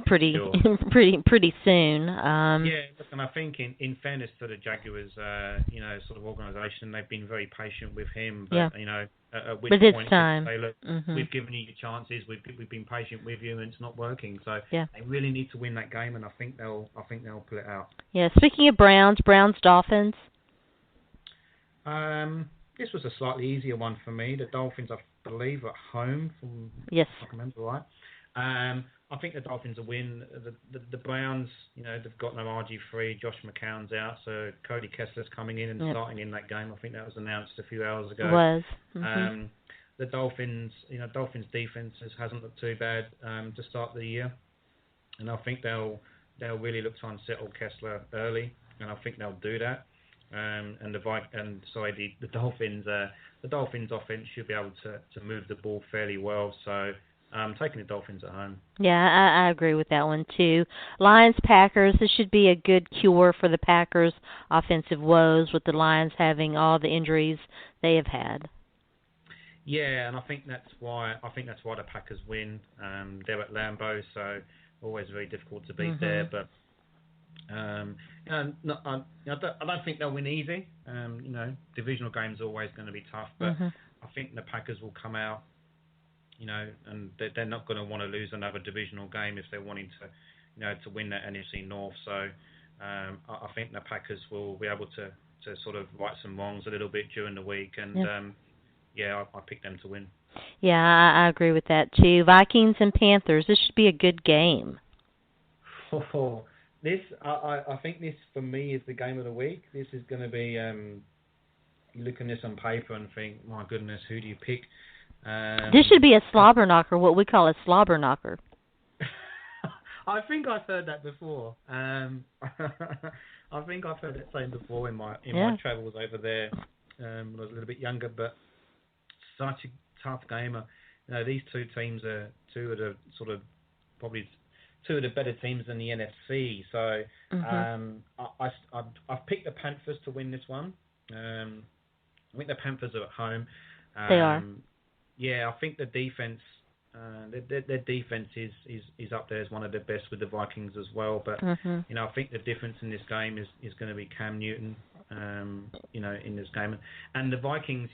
pretty soon. And I think in fairness to the Jaguars, sort of organisation, they've been very patient with him. But at which it's point time. They say, look, we've given you your chances, we've been patient with you, and it's not working. So they really need to win that game, and I think they'll pull it out. Yeah. Speaking of Browns, Dolphins. This was a slightly easier one for me. The Dolphins, I believe, are at home, Yes. if I remember right. I think the Dolphins will win. The Browns, they've got no RG3. Josh McCown's out, so Cody Kessler's coming in and starting in that game. I think that was announced a few hours ago. It was. The Dolphins, Dolphins defense hasn't looked too bad to start the year, and I think they'll really look to unsettle Kessler early, and I think they'll do that. The Dolphins offense should be able to move the ball fairly well. So I'm taking the Dolphins at home. Yeah, I agree with that one too. Lions, Packers. This should be a good cure for the Packers' offensive woes, with the Lions having all the injuries they have had. Yeah, and I think that's why the Packers win. They're at Lambeau, so always very difficult to beat there. But I don't think they'll win easy. Divisional games are always going to be tough, but I think the Packers will come out. And they're not going to want to lose another divisional game if they're wanting to win that NFC North. So I think the Packers will be able to sort of right some wrongs a little bit during the week, and I pick them to win. Yeah, I agree with that too. Vikings and Panthers. This should be a good game. I think this for me is the game of the week. This is going to be. You look at this on paper and think, my goodness, who do you pick? This should be a slobber knocker, what we call a slobber knocker. I think I've heard that before. I think I've heard that saying before in my travels over there when I was a little bit younger. But such a tough game. These two teams are two of the better teams in the NFC. So I've picked the Panthers to win this one. I think the Panthers are at home. They are. Yeah, I think the defense their defense is up there as one of the best with the Vikings as well. But I think the difference in this game is going to be Cam Newton. In this game, and the Vikings,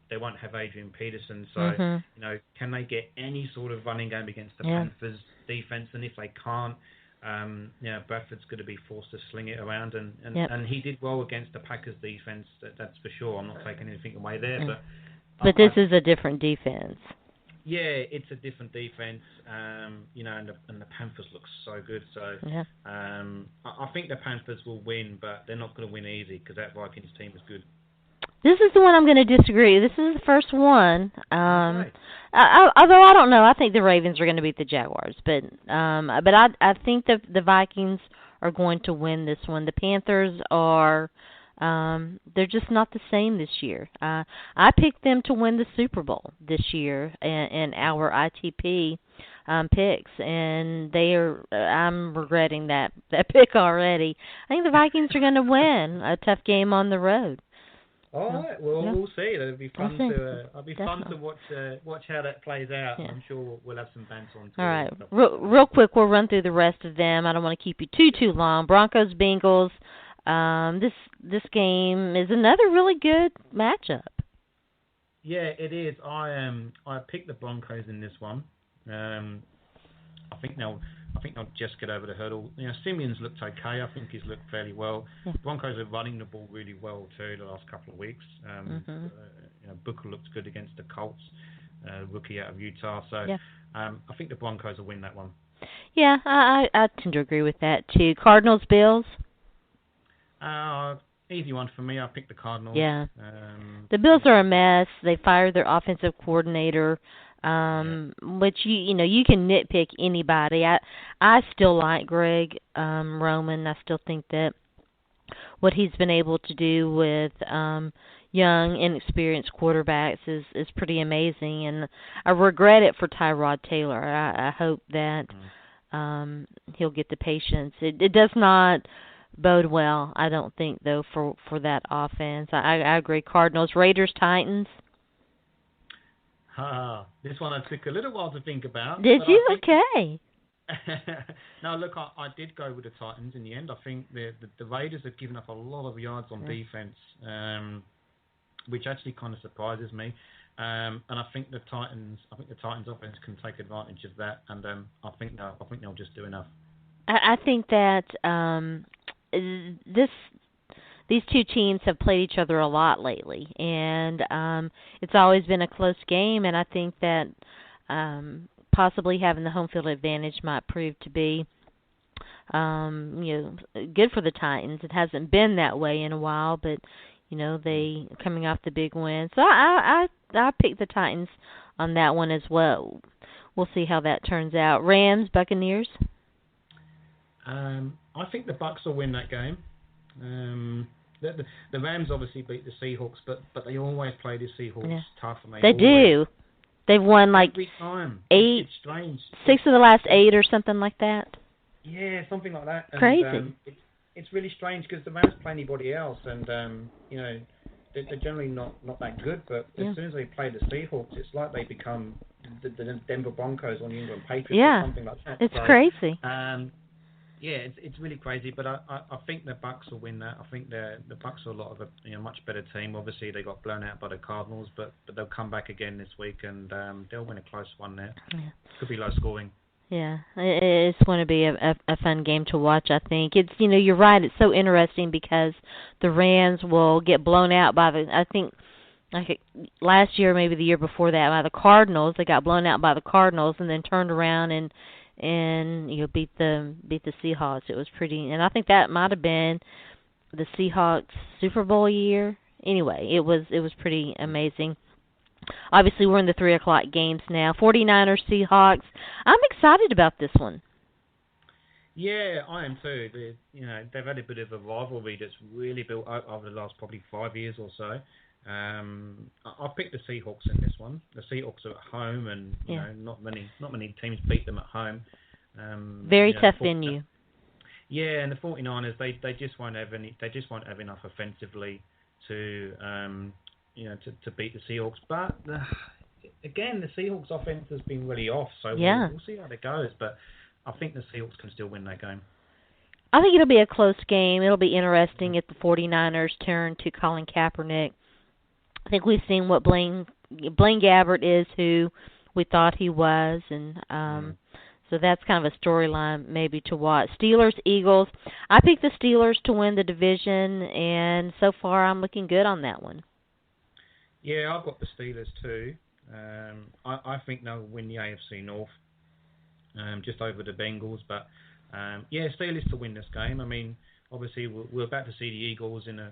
they won't have Adrian Peterson, so can they get any sort of running game against the Panthers defense? And if they can't, Bradford's going to be forced to sling it around, and he did well against the Packers defense. That's for sure. I'm not taking anything away there, but this is a different defense. Yeah, it's a different defense, and the Panthers look so good. So I think the Panthers will win, but they're not going to win easy because that Vikings team is good. This is the one I'm going to disagree. This is the first one. Although I don't know, I think the Ravens are going to beat the Jaguars, but I think the Vikings are going to win this one. The Panthers are. They're just not the same this year. I picked them to win the Super Bowl this year in our ITP picks, and I'm regretting that pick already. I think the Vikings are going to win a tough game on the road. All right. Well, we'll see. It'll be fun to watch how that plays out. Yeah. I'm sure we'll have some banter on Twitter. All right. Real quick, we'll run through the rest of them. I don't want to keep you too long. Broncos, Bengals. This game is another really good matchup. Yeah, it is. I picked the Broncos in this one. I think they'll just get over the hurdle. Simeon's looked okay. I think he's looked fairly well. Yeah. Broncos are running the ball really well too the last couple of weeks. Booker looked good against the Colts, rookie out of Utah. So I think the Broncos will win that one. Yeah, I tend to agree with that too. Cardinals, Bills. Easy one for me. I picked the Cardinals. Yeah. The Bills are a mess. They fired their offensive coordinator, which you can nitpick anybody. I still like Greg Roman. I still think that what he's been able to do with young, inexperienced quarterbacks is pretty amazing, and I regret it for Tyrod Taylor. I hope that he'll get the patience. It does not bode well, I don't think, though, for that offense. I agree. Cardinals, Raiders, Titans. This one I took a little while to think about. Did you? Okay. No, look, I did go with the Titans in the end. I think the Raiders have given up a lot of yards on defense, which actually kind of surprises me. And I think the Titans offense can take advantage of that, and I think they'll just do enough. I think that these two teams have played each other a lot lately, and it's always been a close game, and I think that possibly having the home field advantage might prove to be good for the Titans. It hasn't been that way in a while, but they coming off the big win. So I picked the Titans on that one as well. We'll see how that turns out. Rams, Buccaneers. I think the Bucs will win that game. The Rams obviously beat the Seahawks, but they always play the Seahawks tough. And they do. They've won like every time. 8, it's strange. 6 of the last 8 or something like that. Yeah, something like that. And, crazy. It's really strange because the Rams play anybody else, and they're generally not that good. But as soon as they play the Seahawks, it's like they become the Denver Broncos on the England Patriots or something like that. It's crazy. Yeah, it's really crazy, but I think the Bucs will win that. I think the Bucs are a lot of a much better team. Obviously, they got blown out by the Cardinals, but they'll come back again this week, and they'll win a close one there. Yeah. Could be low scoring. Yeah, it's going to be a fun game to watch, I think. It's you're right. It's so interesting because the Rams will get blown out by I think last year, maybe the year before that, by the Cardinals. They got blown out by the Cardinals and then turned around and beat the Seahawks. It was pretty, and I think that might have been the Seahawks Super Bowl year. Anyway, it was pretty amazing. Obviously, we're in the 3:00 games now. 49ers, Seahawks. I'm excited about this one. Yeah, I am too. They've had a bit of a rivalry that's really built up over the last probably 5 years or so. I picked the Seahawks in this one. The Seahawks are at home, and not many teams beat them at home. Very tough venue. Yeah, and the 49ers they just won't have enough offensively to beat the Seahawks. But again, the Seahawks offense has been really off, so Yeah. we'll see how it goes. But I think the Seahawks can still win that game. I think it'll be a close game. It'll be interesting if the 49ers turn to Colin Kaepernick. I think we've seen what Blaine Gabbert is, who we thought he was, and so that's kind of a storyline maybe to watch. Steelers, Eagles. I picked the Steelers to win the division, and so far I'm looking good on that one. Yeah, I've got the Steelers too. I think they'll win the AFC North, just over the Bengals. But yeah, Steelers to win this game. I mean, obviously we're about to see the Eagles in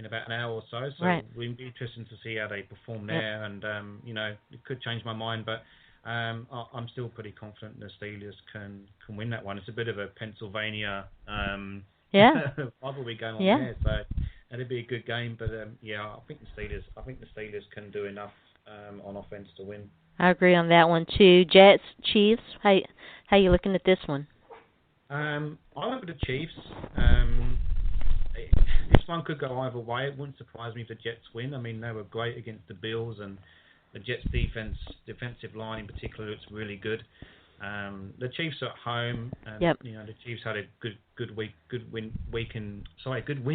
about an hour or so, so right. It'll be interesting to see how they perform there. And it could change my mind, but I'm still pretty confident the Steelers can win that one. It's a bit of a Pennsylvania rivalry going on there, so it'll be a good game. But I think the Steelers can do enough on offense to win. I agree on that one too. Jets, Chiefs. How you looking at this one? I went with the Chiefs. This one could go either way. It wouldn't surprise me if the Jets win. I mean, they were great against the Bills, and the Jets' defensive line in particular, looks really good. The Chiefs are at home, and the Chiefs had a good win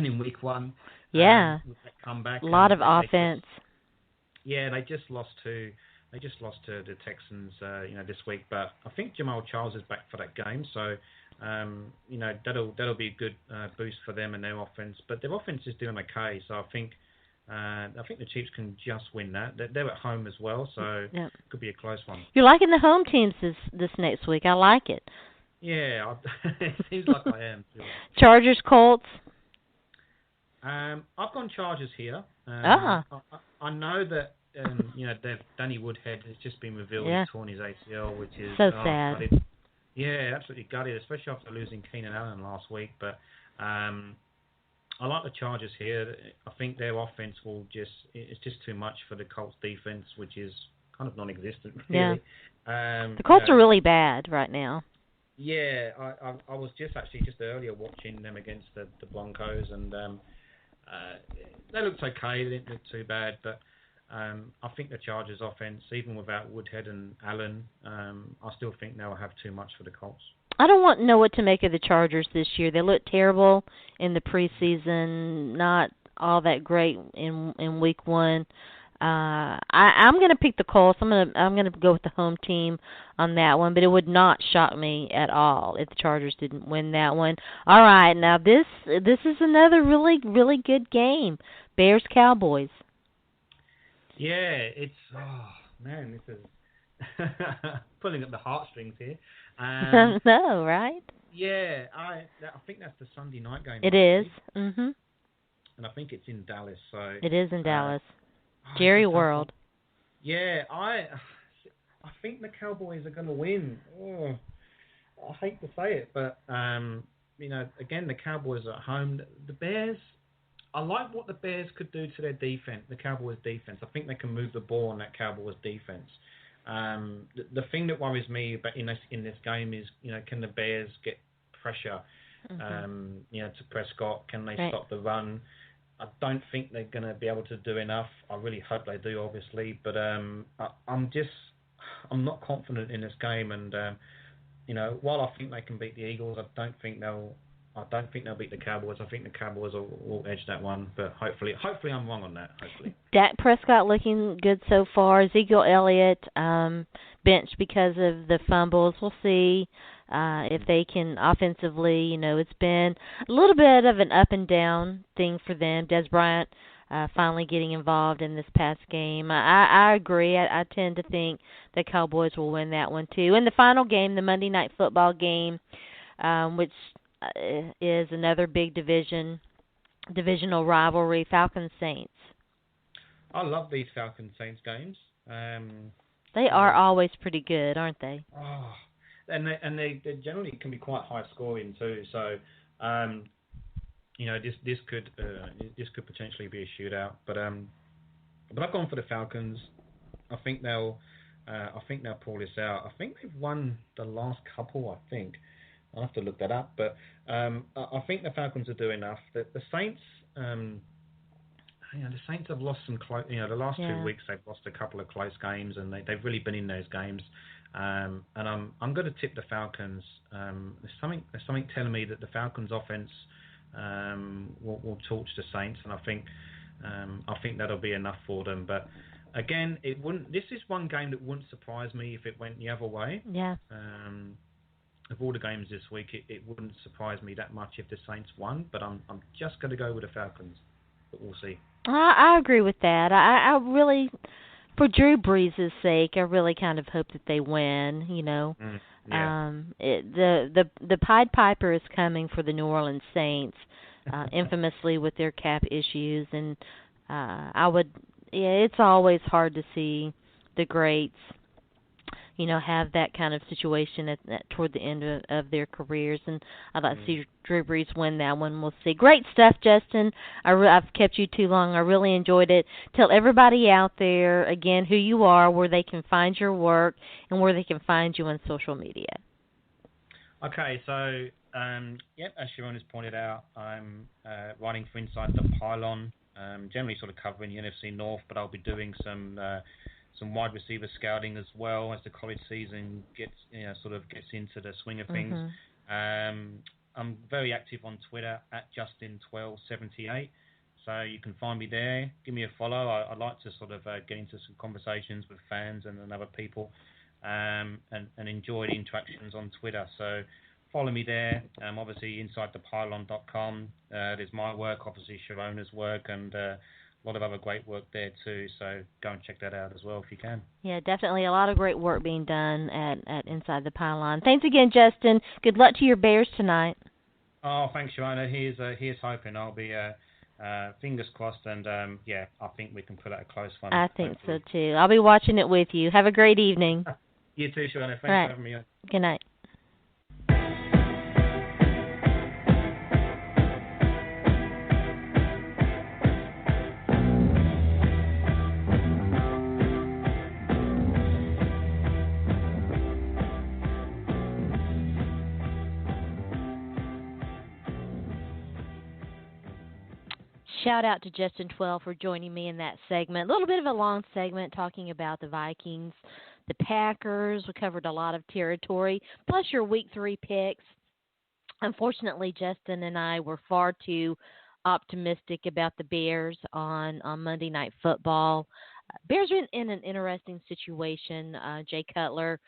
in week one. Yeah, with that comeback. A lot of offense. They just lost to the Texans, this week. But I think Jamal Charles is back for that game, so that'll be a good boost for them and their offense. But their offense is doing okay, so I think the Chiefs can just win that. They're at home as well, so it could be a close one. You're liking the home teams this next week. I like it. Yeah, it seems like I am too. Chargers, Colts. I've gone Chargers here. I know that Danny Woodhead has just been revealed he's torn his ACL, which is so sad. Gutted. Yeah, absolutely gutted, especially after losing Keenan Allen last week. But I like the Chargers here. I think their offense it's just too much for the Colts defense, which is kind of non-existent, really. Yeah. The Colts are really bad right now. Yeah, I was just earlier watching them against the Broncos, and they looked okay. They didn't look too bad, but I think the Chargers offense, even without Woodhead and Allen, I still think they'll have too much for the Colts. I don't know what to make of the Chargers this year. They look terrible in the preseason, not all that great in week one. I'm going to pick the Colts. I'm going to go with the home team on that one, but it would not shock me at all if the Chargers didn't win that one. All right, now this is another really, really good game. Bears Cowboys. Yeah, this is pulling at the heartstrings here. No, right? Yeah, I think that's the Sunday night game. It is. Mhm. And I think it's in Dallas. So it is in Dallas. Jerry World. Yeah, I think the Cowboys are going to win. Oh, I hate to say it, but again, the Cowboys are at home. The Bears. I like what the Bears could do to their defense, the Cowboys' defense. I think they can move the ball on that Cowboys' defense. The thing that worries me about in this game is, can the Bears get pressure, to Prescott? Can they stop the run? I don't think they're going to be able to do enough. I really hope they do, obviously, but I'm not confident in this game. And while I think they can beat the Eagles, I don't think they'll beat the Cowboys. I think the Cowboys will edge that one, but hopefully I'm wrong on that. Hopefully. Dak Prescott looking good so far. Ezekiel Elliott benched because of the fumbles. We'll see if they can offensively. It's been a little bit of an up and down thing for them. Des Bryant finally getting involved in this past game. I agree. I tend to think the Cowboys will win that one too. And the final game, the Monday Night Football game, which is another big divisional rivalry, Falcons Saints. I love these Falcons Saints games. They are always pretty good, aren't they? Oh, and they generally can be quite high scoring too. So, this could potentially be a shootout. But I've gone for the Falcons. I think they'll pull this out. I think they've won the last couple. I think. I'll have to look that up, but I think the Falcons will do enough. The Saints, the Saints have lost some close. The last 2 weeks they've lost a couple of close games, and they've really been in those games. And I'm going to tip the Falcons. There's something telling me that the Falcons offense will torch the Saints, and I think that'll be enough for them. But again, it wouldn't. This is one game that wouldn't surprise me if it went the other way. Yeah. Of all the games this week, it wouldn't surprise me that much if the Saints won. But I'm just going to go with the Falcons. But we'll see. I agree with that. I really, for Drew Brees' sake, I really kind of hope that they win. Yeah. The Pied Piper is coming for the New Orleans Saints, infamously with their cap issues, and it's always hard to see the greats, have that kind of situation toward the end of their careers, and I'd like to see Drew Brees win that one. We'll see. Great stuff, Justin. I've kept you too long. I really enjoyed it. Tell everybody out there, again, who you are, where they can find your work, and where they can find you on social media. Okay, so, as Sharona's pointed out, I'm writing for Inside the Pylon, generally sort of covering the NFC North, but I'll be doing some wide receiver scouting as well as the college season gets into the swing of things. I'm very active on Twitter at Justin1278, so you can find me there. Give me a follow. I like to sort of get into some conversations with fans and other people, and enjoy the interactions on Twitter. So follow me there. Obviously, InsideThePylon.com. There's my work, obviously Sharona's work, and a lot of other great work there too, so go and check that out as well if you can. Yeah, definitely a lot of great work being done at Inside the Pylon. Thanks again, Justin. Good luck to your Bears tonight. Oh, thanks, Sharona. Here's hoping. I'll be fingers crossed, and I think we can put out a close one. I think so too. I'll be watching it with you. Have a great evening. You too, Sharona. Thanks for having me on. Good night. Shout out to Justin 12 for joining me in that segment. A little bit of a long segment talking about the Vikings, the Packers. We covered a lot of territory, plus your Week 3 picks. Unfortunately, Justin and I were far too optimistic about the Bears on Monday Night Football. Bears are in an interesting situation. Jay Cutler,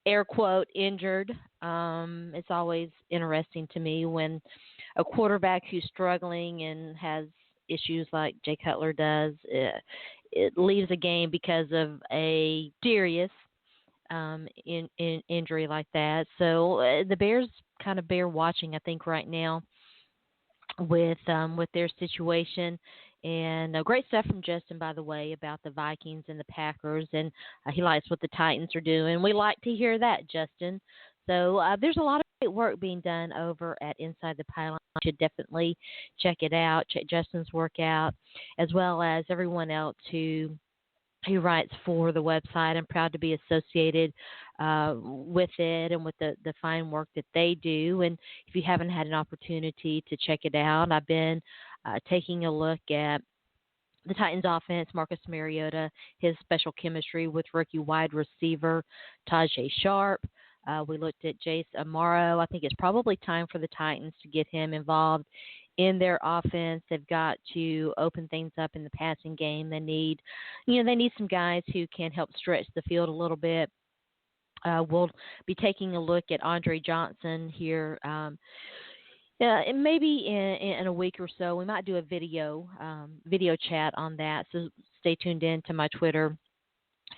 air quote, injured. It's always interesting to me when a quarterback who's struggling and has issues like Jay Cutler does, it leaves a game because of a serious injury like that. So the Bears kind of bear watching, I think, right now with their situation. And great stuff from Justin, by the way, about the Vikings and the Packers, and he likes what the Titans are doing. We like to hear that, Justin. So there's a lot of great work being done over at Inside the Pylon. You should definitely check it out, check Justin's work out, as well as everyone else who writes for the website. I'm proud to be associated with it and with the fine work that they do. And if you haven't had an opportunity to check it out, I've been taking a look at the Titans offense, Marcus Mariota, his special chemistry with rookie wide receiver Tajay Sharp. We looked at Jace Amaro. I think it's probably time for the Titans to get him involved in their offense. They've got to open things up in the passing game. They need some guys who can help stretch the field a little bit. We'll be taking a look at Andre Johnson here. Maybe in a week or so, we might do a video chat on that. So stay tuned in to my Twitter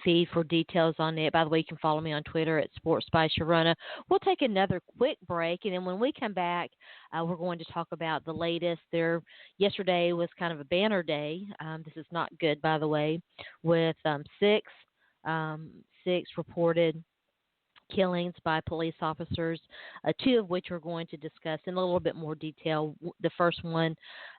feed for details on it. By the way, you can follow me on Twitter at Sports by Sharona. We'll take another quick break, and then when we come back, we're going to talk about the latest. Yesterday was kind of a banner day. This is not good, by the way, with six reported killings by police officers, two of which we're going to discuss in a little bit more detail. The first one,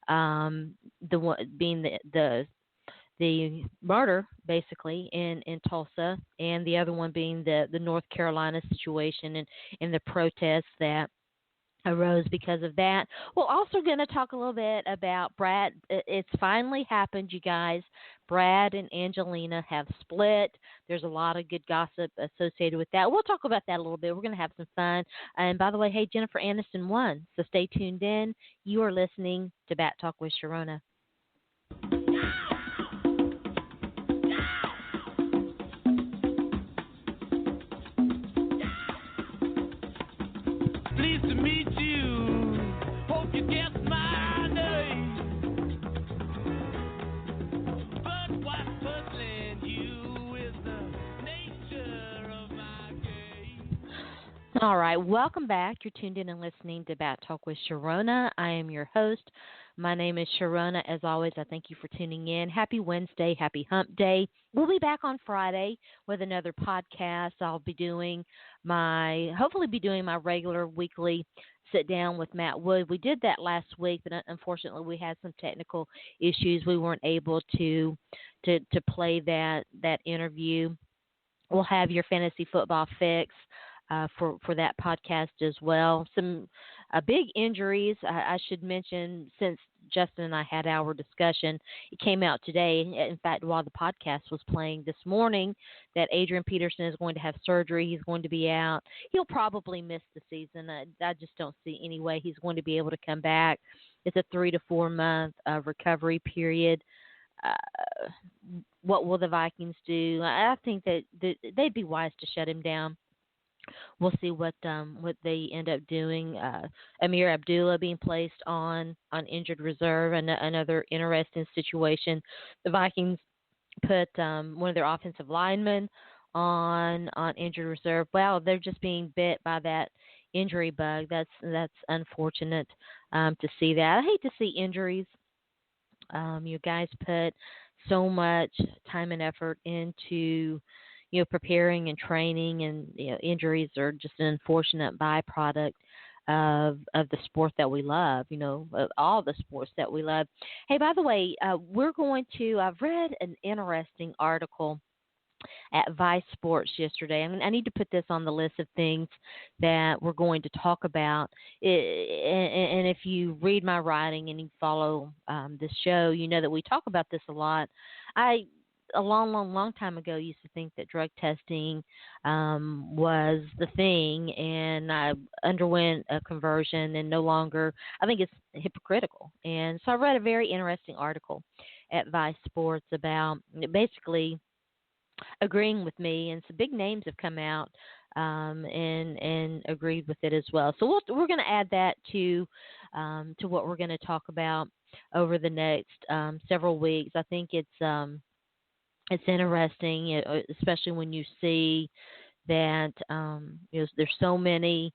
the one being the murder, basically, in Tulsa, and the other one being the North Carolina situation and the protests that arose because of that. We're also going to talk a little bit about Brad. It's finally happened, you guys. Brad and Angelina have split. There's a lot of good gossip associated with that. We'll talk about that a little bit. We're going to have some fun. And by the way, hey, Jennifer Aniston won, so stay tuned in. You are listening to Bat Talk with Sharona. Pleased to meet you. Hope you guess my name. But what's puzzling you is the nature of my game. All right, welcome back. You're tuned in and listening to Bat Talk with Sharona. I am your host. My name is Sharona. As always, I thank you for tuning in. Happy Wednesday, happy hump day. We'll be back on Friday with another podcast. I'll be doing hopefully be doing my regular weekly sit down with Matt Wood. We did that last week, but unfortunately we had some technical issues. We weren't able to play that interview. We'll have your fantasy football fix for that podcast as well. Some big injuries, I should mention, since Justin and I had our discussion. It came out today, in fact, while the podcast was playing this morning, that Adrian Peterson is going to have surgery. He's going to be out. He'll probably miss the season. I just don't see any way he's going to be able to come back. It's a 3 to 4 month recovery period. What will the Vikings do? I think that they'd be wise to shut him down. We'll see what they end up doing. Amir Abdullah being placed on injured reserve, and another interesting situation. The Vikings put one of their offensive linemen on injured reserve. Well, they're just being bit by that injury bug. That's unfortunate to see that. I hate to see injuries. You guys put so much time and effort into preparing and training, and injuries are just an unfortunate byproduct of the sport that we love, of all the sports that we love. Hey, by the way, I've read an interesting article at Vice Sports yesterday. I need to put this on the list of things that we're going to talk about. And if you read my writing and you follow this show, you know that we talk about this a lot. A long time ago, used to think that drug testing was the thing, and I underwent a conversion and no longer, I think it's hypocritical. And so I read a very interesting article at Vice Sports about basically agreeing with me, and some big names have come out and agreed with it as well. So we're going to add that to what we're going to talk about over the next several weeks. I think it's interesting, especially when you see that there's so many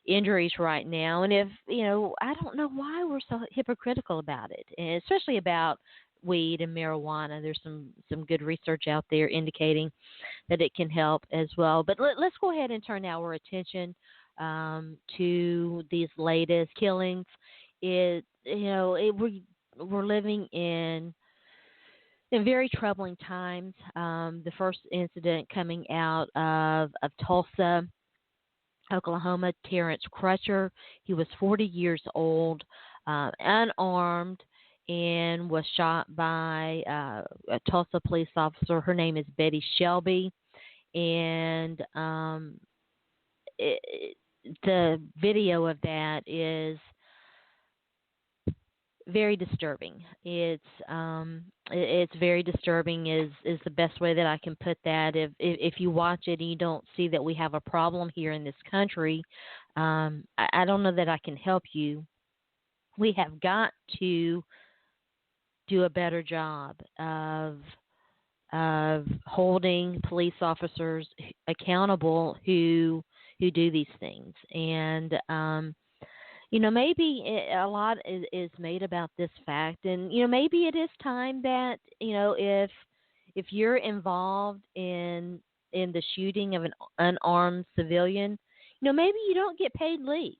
injuries right now, and if I don't know why we're so hypocritical about it, and especially about weed and marijuana. There's some good research out there indicating that it can help as well. But let's go ahead and turn our attention to these latest killings. We're living in very troubling times. The first incident coming out of Tulsa, Oklahoma, Terrence Crutcher. He was 40 years old, unarmed, and was shot by a Tulsa police officer. Her name is Betty Shelby, and the video of that is very disturbing. It's very disturbing is the best way that I can put that. If you watch it and you don't see that we have a problem here in this country, I don't know that I can help you. We have got to do a better job of holding police officers accountable who do these things. And maybe a lot is made about this fact, and maybe it is time that if you're involved in the shooting of an unarmed civilian, maybe you don't get paid leave.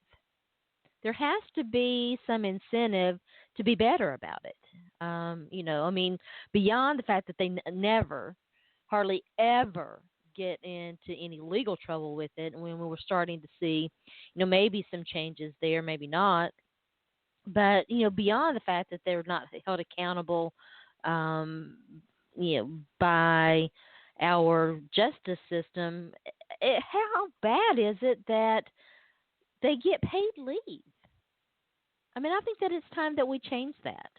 There has to be some incentive to be better about it. Beyond the fact that they never, hardly ever get into any legal trouble with it. And when we were starting to see, maybe some changes there, maybe not. But beyond the fact that they're not held accountable, um, by our justice system, how bad is it that they get paid leave? I mean, I think that it's time that we change that.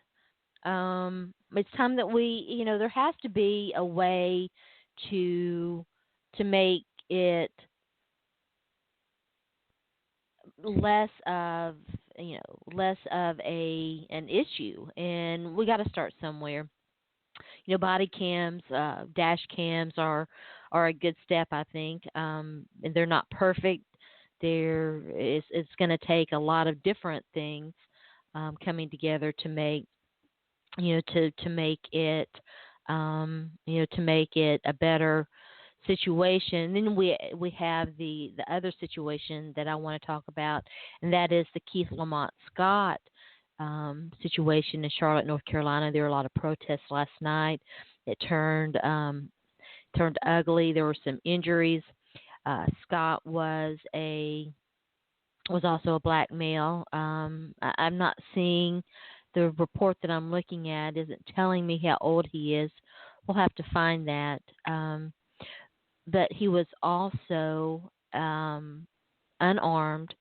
It's time that there has to be a way to make it less of less of an issue, and we got to start somewhere. Body cams, dash cams are a good step, I think, and they're not perfect. It's going to take a lot of different things coming together to make to make it to make it a better situation. Then we have the other situation that I want to talk about, and that is the Keith Lamont Scott situation in Charlotte, North Carolina. There were a lot of protests last night. It turned ugly. There were some injuries. Scott was also a black male. I'm not seeing the report that I'm looking at isn't telling me how old he is. We'll have to find that. But he was also unarmed.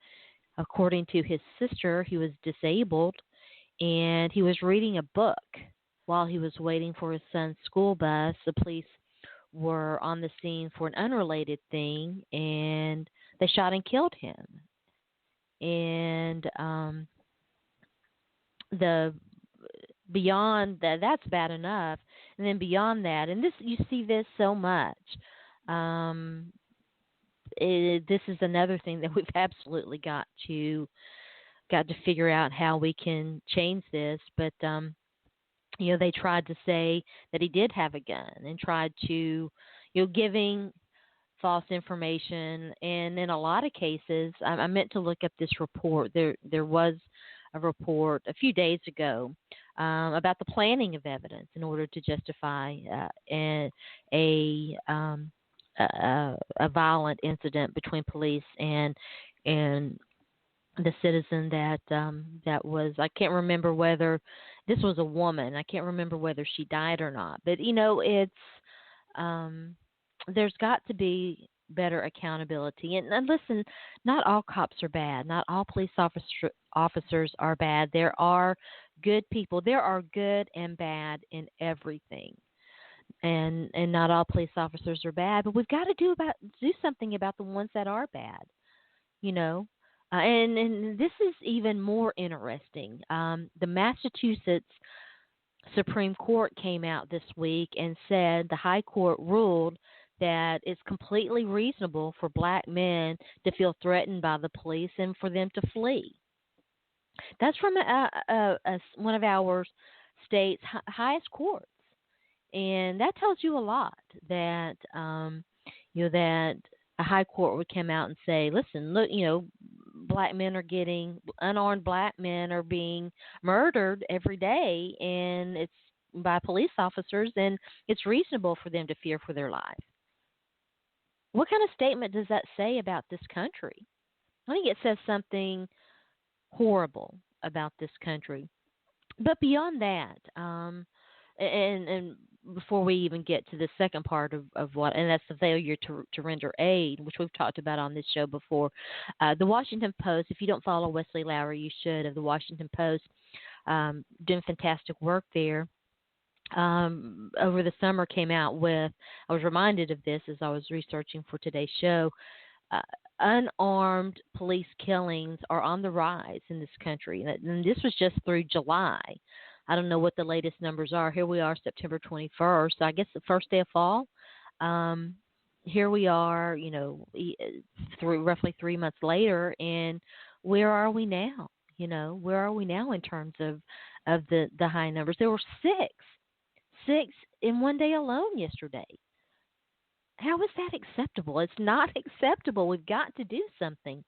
According to his sister, he was disabled, and he was reading a book while he was waiting for his son's school bus. The police were on the scene for an unrelated thing, and they shot and killed him. And the beyond that, that's bad enough. And then beyond that, and this you see this so much. Um, this is another thing that we've absolutely got to figure out how we can change this. But they tried to say that he did have a gun and tried to, giving false information. And in a lot of cases, I meant to look up this report. There was a report a few days ago about the planning of evidence in order to justify a violent incident between police and the citizen that was, I can't remember whether this was a woman. I can't remember whether she died or not. But it's there's got to be better accountability. And listen, not all cops are bad. Not all police officers are bad. There are good people. There are good and bad in everything. And not all police officers are bad. But we've got to do something about the ones that are bad. You know. And this is even more interesting. The Massachusetts Supreme Court came out this week and said the High Court ruled that it's completely reasonable for black men to feel threatened by the police and for them to flee. That's from one of our state's highest courts, and that tells you a lot. That that a high court would come out and say, "Listen, look, unarmed black men are being murdered every day, and it's by police officers, and it's reasonable for them to fear for their life." What kind of statement does that say about this country? I think it says something horrible about this country. But beyond that, and before we even get to the second part of what, and that's the failure to render aid, which we've talked about on this show before. The Washington Post, if you don't follow Wesley Lowery, you should, of the Washington Post, doing fantastic work there. Over the summer came out with, I was reminded of this as I was researching for today's show, uh, unarmed police killings are on the rise in this country. And this was just through July. I don't know what the latest numbers are. Here we are, September 21st. So I guess the first day of fall. Here we are, roughly 3 months later, and where are we now? Where are we now in terms of the high numbers? There were six in one day alone yesterday. How is that acceptable? It's not acceptable. We've got to do something.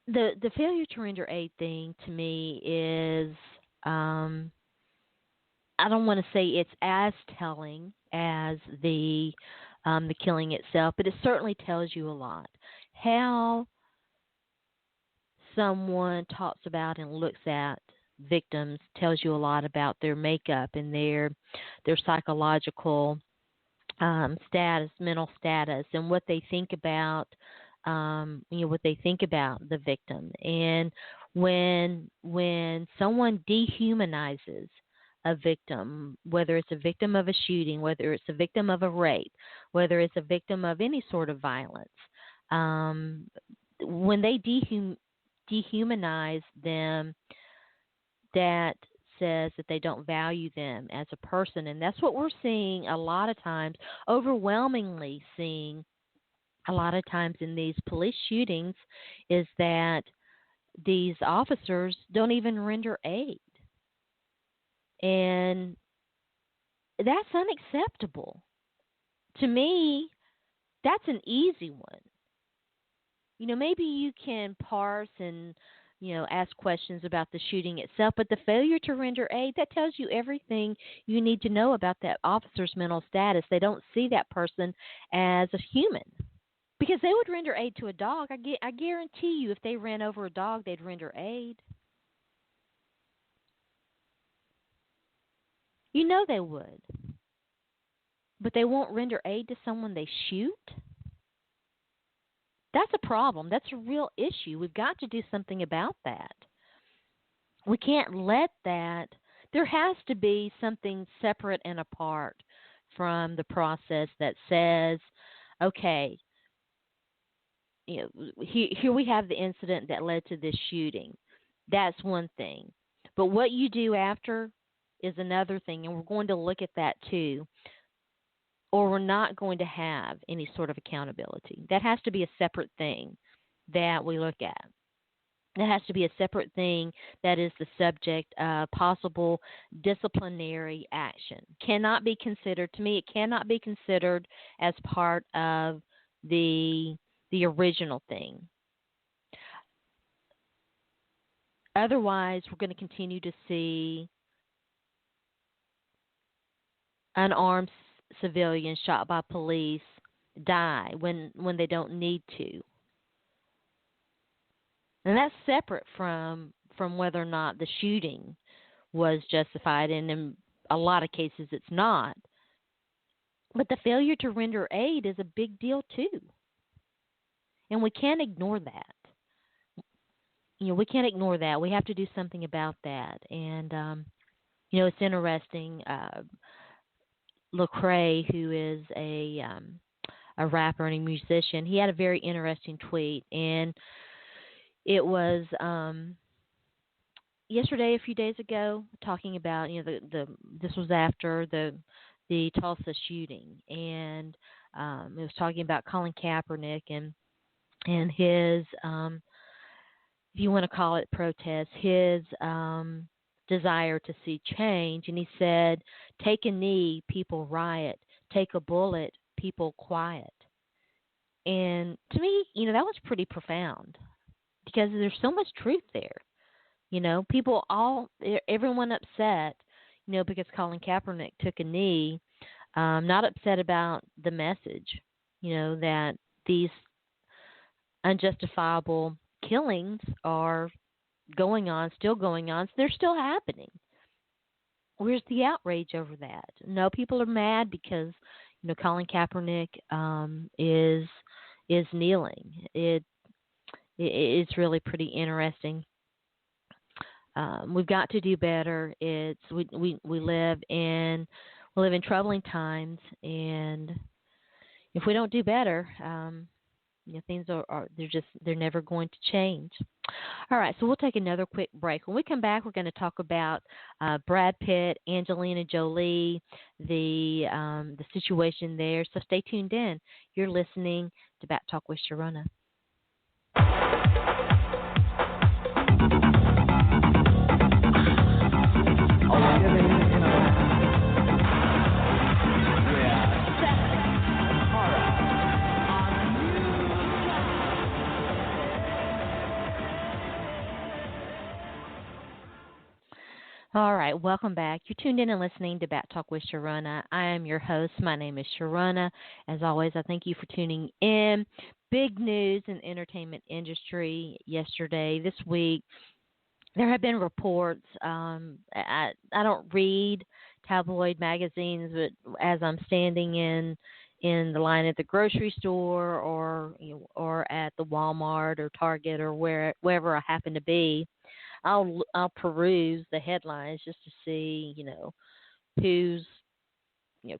The failure to render aid thing to me is I don't want to say it's as telling as the killing itself, but it certainly tells you a lot. How someone talks about and looks at victims tells you a lot about their makeup and their psychological status, mental status, and what they think about, what they think about the victim. And when someone dehumanizes a victim, whether it's a victim of a shooting, whether it's a victim of a rape, whether it's a victim of any sort of violence, um, when they dehumanize them, that says that they don't value them as a person. And that's what we're seeing a lot of times, overwhelmingly seeing a lot of times in these police shootings, is that these officers don't even render aid. And that's unacceptable. To me, that's an easy one. Maybe you can parse and, ask questions about the shooting itself, but the failure to render aid, that tells you everything you need to know about that officer's mental status. They don't see that person as a human because they would render aid to a dog. I guarantee you if they ran over a dog, they'd render aid. They would. But they won't render aid to someone they shoot? That's a problem. That's a real issue. We've got to do something about that. We can't let that. There has to be something separate and apart from the process that says, okay, here we have the incident that led to this shooting. That's one thing. But what you do after is another thing, and we're going to look at that too. Or we're not going to have any sort of accountability. That has to be a separate thing that we look at. That has to be a separate thing that is the subject of possible disciplinary action. Cannot be considered, to me, it cannot be considered as part of the original thing. Otherwise, we're going to continue to see unarmed civilians shot by police die when they don't need to. And that's separate from whether or not the shooting was justified, and in a lot of cases it's not. But the failure to render aid is a big deal too. And we can't ignore that. We can't ignore that. We have to do something about that. And, it's interesting. Lecrae, who is a rapper and a musician, he had a very interesting tweet, and it was yesterday, a few days ago, talking about this was after the Tulsa shooting, and it was talking about Colin Kaepernick and his if you want to call it protest, his desire to see change. And he said, take a knee, people riot. Take a bullet, people quiet. And to me, that was pretty profound because there's so much truth there. People everyone upset, because Colin Kaepernick took a knee, not upset about the message, that these unjustifiable killings are still going on. So they're still happening. Where's the outrage over that? No, people are mad because Colin Kaepernick is kneeling. It's really pretty interesting. We've got to do better. We live in troubling times, and if we don't do better, things they're never going to change. All right, so we'll take another quick break. When we come back, we're going to talk about Brad Pitt, Angelina Jolie, the situation there. So stay tuned in. You're listening to Bat Talk with Sharona. All right, welcome back. You're tuned in and listening to Bat Talk with Sharona. I am your host. My name is Sharona. As always, I thank you for tuning in. Big news in the entertainment industry yesterday, this week. There have been reports. I don't read tabloid magazines, but as I'm standing in the line at the grocery store or at the Walmart or Target or wherever I happen to be, I'll peruse the headlines just to see who's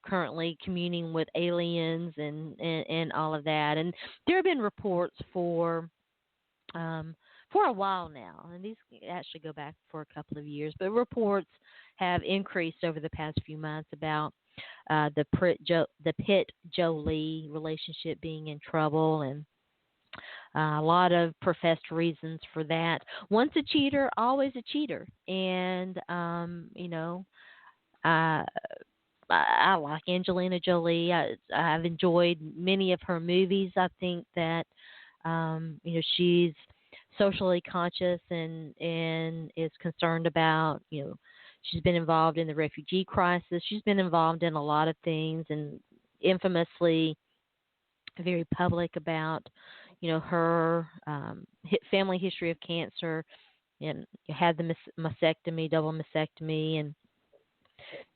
currently communing with aliens and all of that. And there have been reports um, for a while now, and these actually go back for a couple of years, but reports have increased over the past few months about the Pitt Jolie relationship being in trouble, and a lot of professed reasons for that. Once a cheater, always a cheater, and uh, I like Angelina Jolie. I've enjoyed many of her movies. I think that she's socially conscious and is concerned about she's been involved in the refugee crisis. She's been involved in a lot of things, and infamously very public about her family history of cancer, and had the mastectomy, double mastectomy, and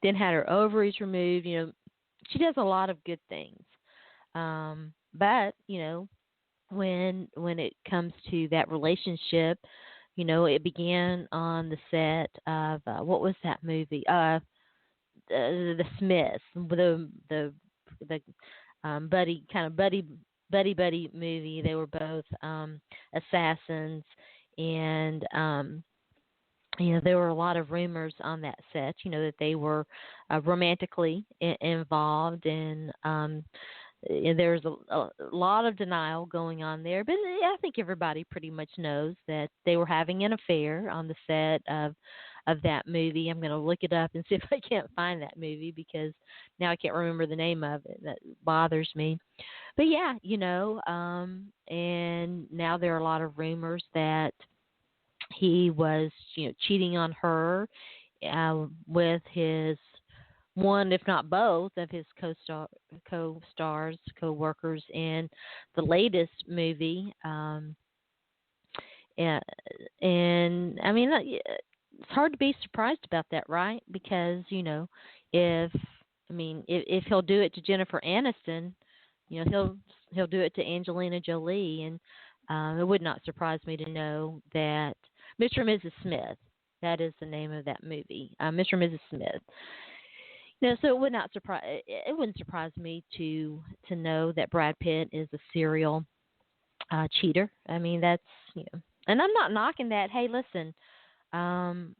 then had her ovaries removed. She does a lot of good things. But when it comes to that relationship, it began on the set of what was that movie? The Smiths, the buddy kind of buddy movie. They were both assassins, and there were a lot of rumors on that set, that they were romantically involved, and there's a lot of denial going on there. But I think everybody pretty much knows that they were having an affair on the set of that movie. I'm going to look it up and see if I can't find that movie, because now I can't remember the name of it. That bothers me. But yeah, and now there are a lot of rumors that he was, cheating on her with his one, if not both, of his co-stars, co-workers in the latest movie. And, and I mean, it's hard to be surprised about that, right? Because if if he'll do it to Jennifer Aniston, he'll do it to Angelina Jolie, and it would not surprise me to know that Mr. and Mrs. Smith. That is the name of that movie, Mr. and Mrs. Smith. So it wouldn't surprise me to know that Brad Pitt is a serial cheater. I mean, that's and I'm not knocking that. Hey, listen, um,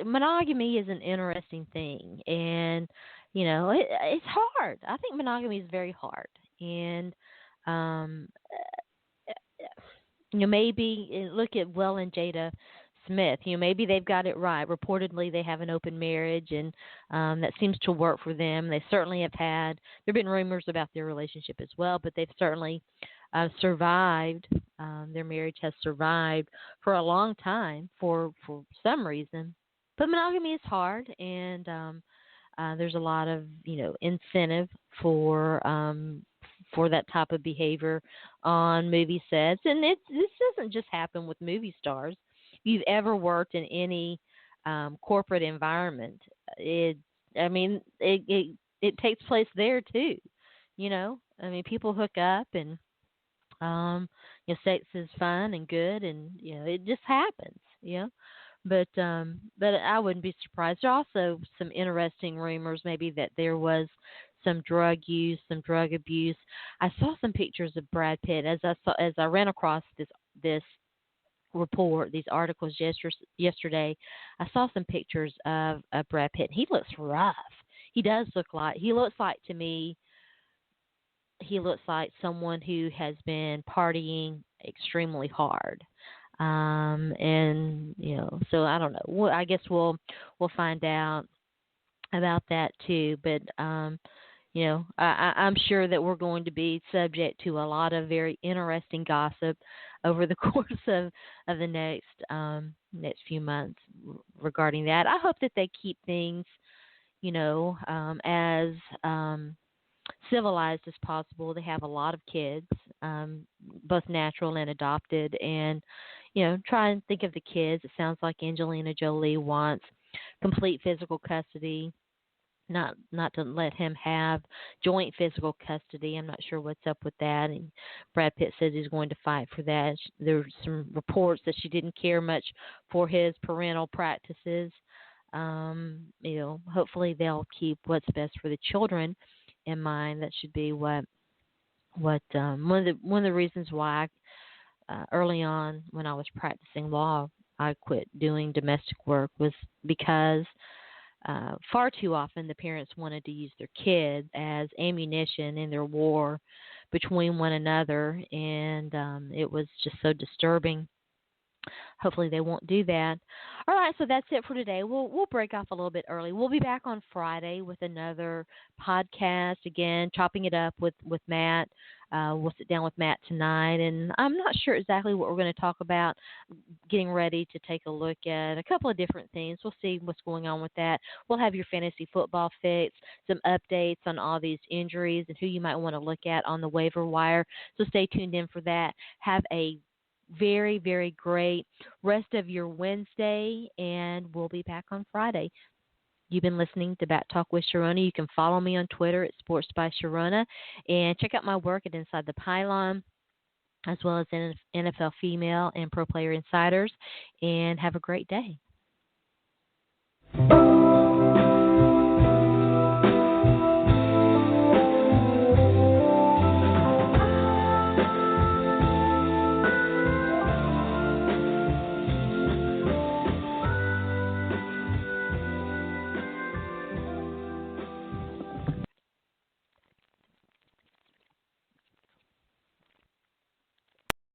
monogamy is an interesting thing, and it's hard. I think monogamy is very hard, and um, maybe look at Will and Jada Smith. Maybe they've got it right. Reportedly, they have an open marriage, and that seems to work for them. They certainly have had. There've been rumors about their relationship as well, but they've certainly survived. Their marriage has survived for a long time for some reason. But monogamy is hard, and there's a lot of incentive for that type of behavior on movie sets, and this doesn't just happen with movie stars. If you've ever worked in any corporate environment, it takes place there too. People hook up, and sex is fun and good, and it just happens. But I wouldn't be surprised. There are also some interesting rumors, maybe that there was some drug use, some drug abuse. I saw some pictures of Brad Pitt as I ran across this report, these articles yesterday. I saw some pictures of Brad Pitt. He looks rough. He looks like to me. He looks like someone who has been partying extremely hard. And so I don't know. I guess we'll find out about that too. But I'm sure that we're going to be subject to a lot of very interesting gossip over the course of the next few months regarding that. I hope that they keep things, as civilized as possible. They have a lot of kids, both natural and adopted, and try and think of the kids. It sounds like Angelina Jolie wants complete physical custody, not to let him have joint physical custody. I'm not sure what's up with that. And Brad Pitt says he's going to fight for that. There's some reports that she didn't care much for his parental practices. Hopefully they'll keep what's best for the children in mind. That should be what one of the reasons why early on when I was practicing law, I quit doing domestic work was because far too often the parents wanted to use their kids as ammunition in their war between one another, and it was just so disturbing. Hopefully they won't do that. All right, so that's it for today. We'll break off a little bit early. We'll be back on Friday with another podcast. Again, chopping it up with Matt. We'll sit down with Matt tonight, and I'm not sure exactly what we're going to talk about. Getting ready to take a look at a couple of different things. We'll see what's going on with that. We'll have your fantasy football fix, some updates on all these injuries and who you might want to look at on the waiver wire. So stay tuned in for that. Have a very, very great rest of your Wednesday, and we'll be back on Friday. You've been listening to Bat Talk with Sharona. You can follow me on Twitter at Sports by Sharona, and check out my work at Inside the Pylon, as well as NFL Female and Pro Player Insiders, and have a great day.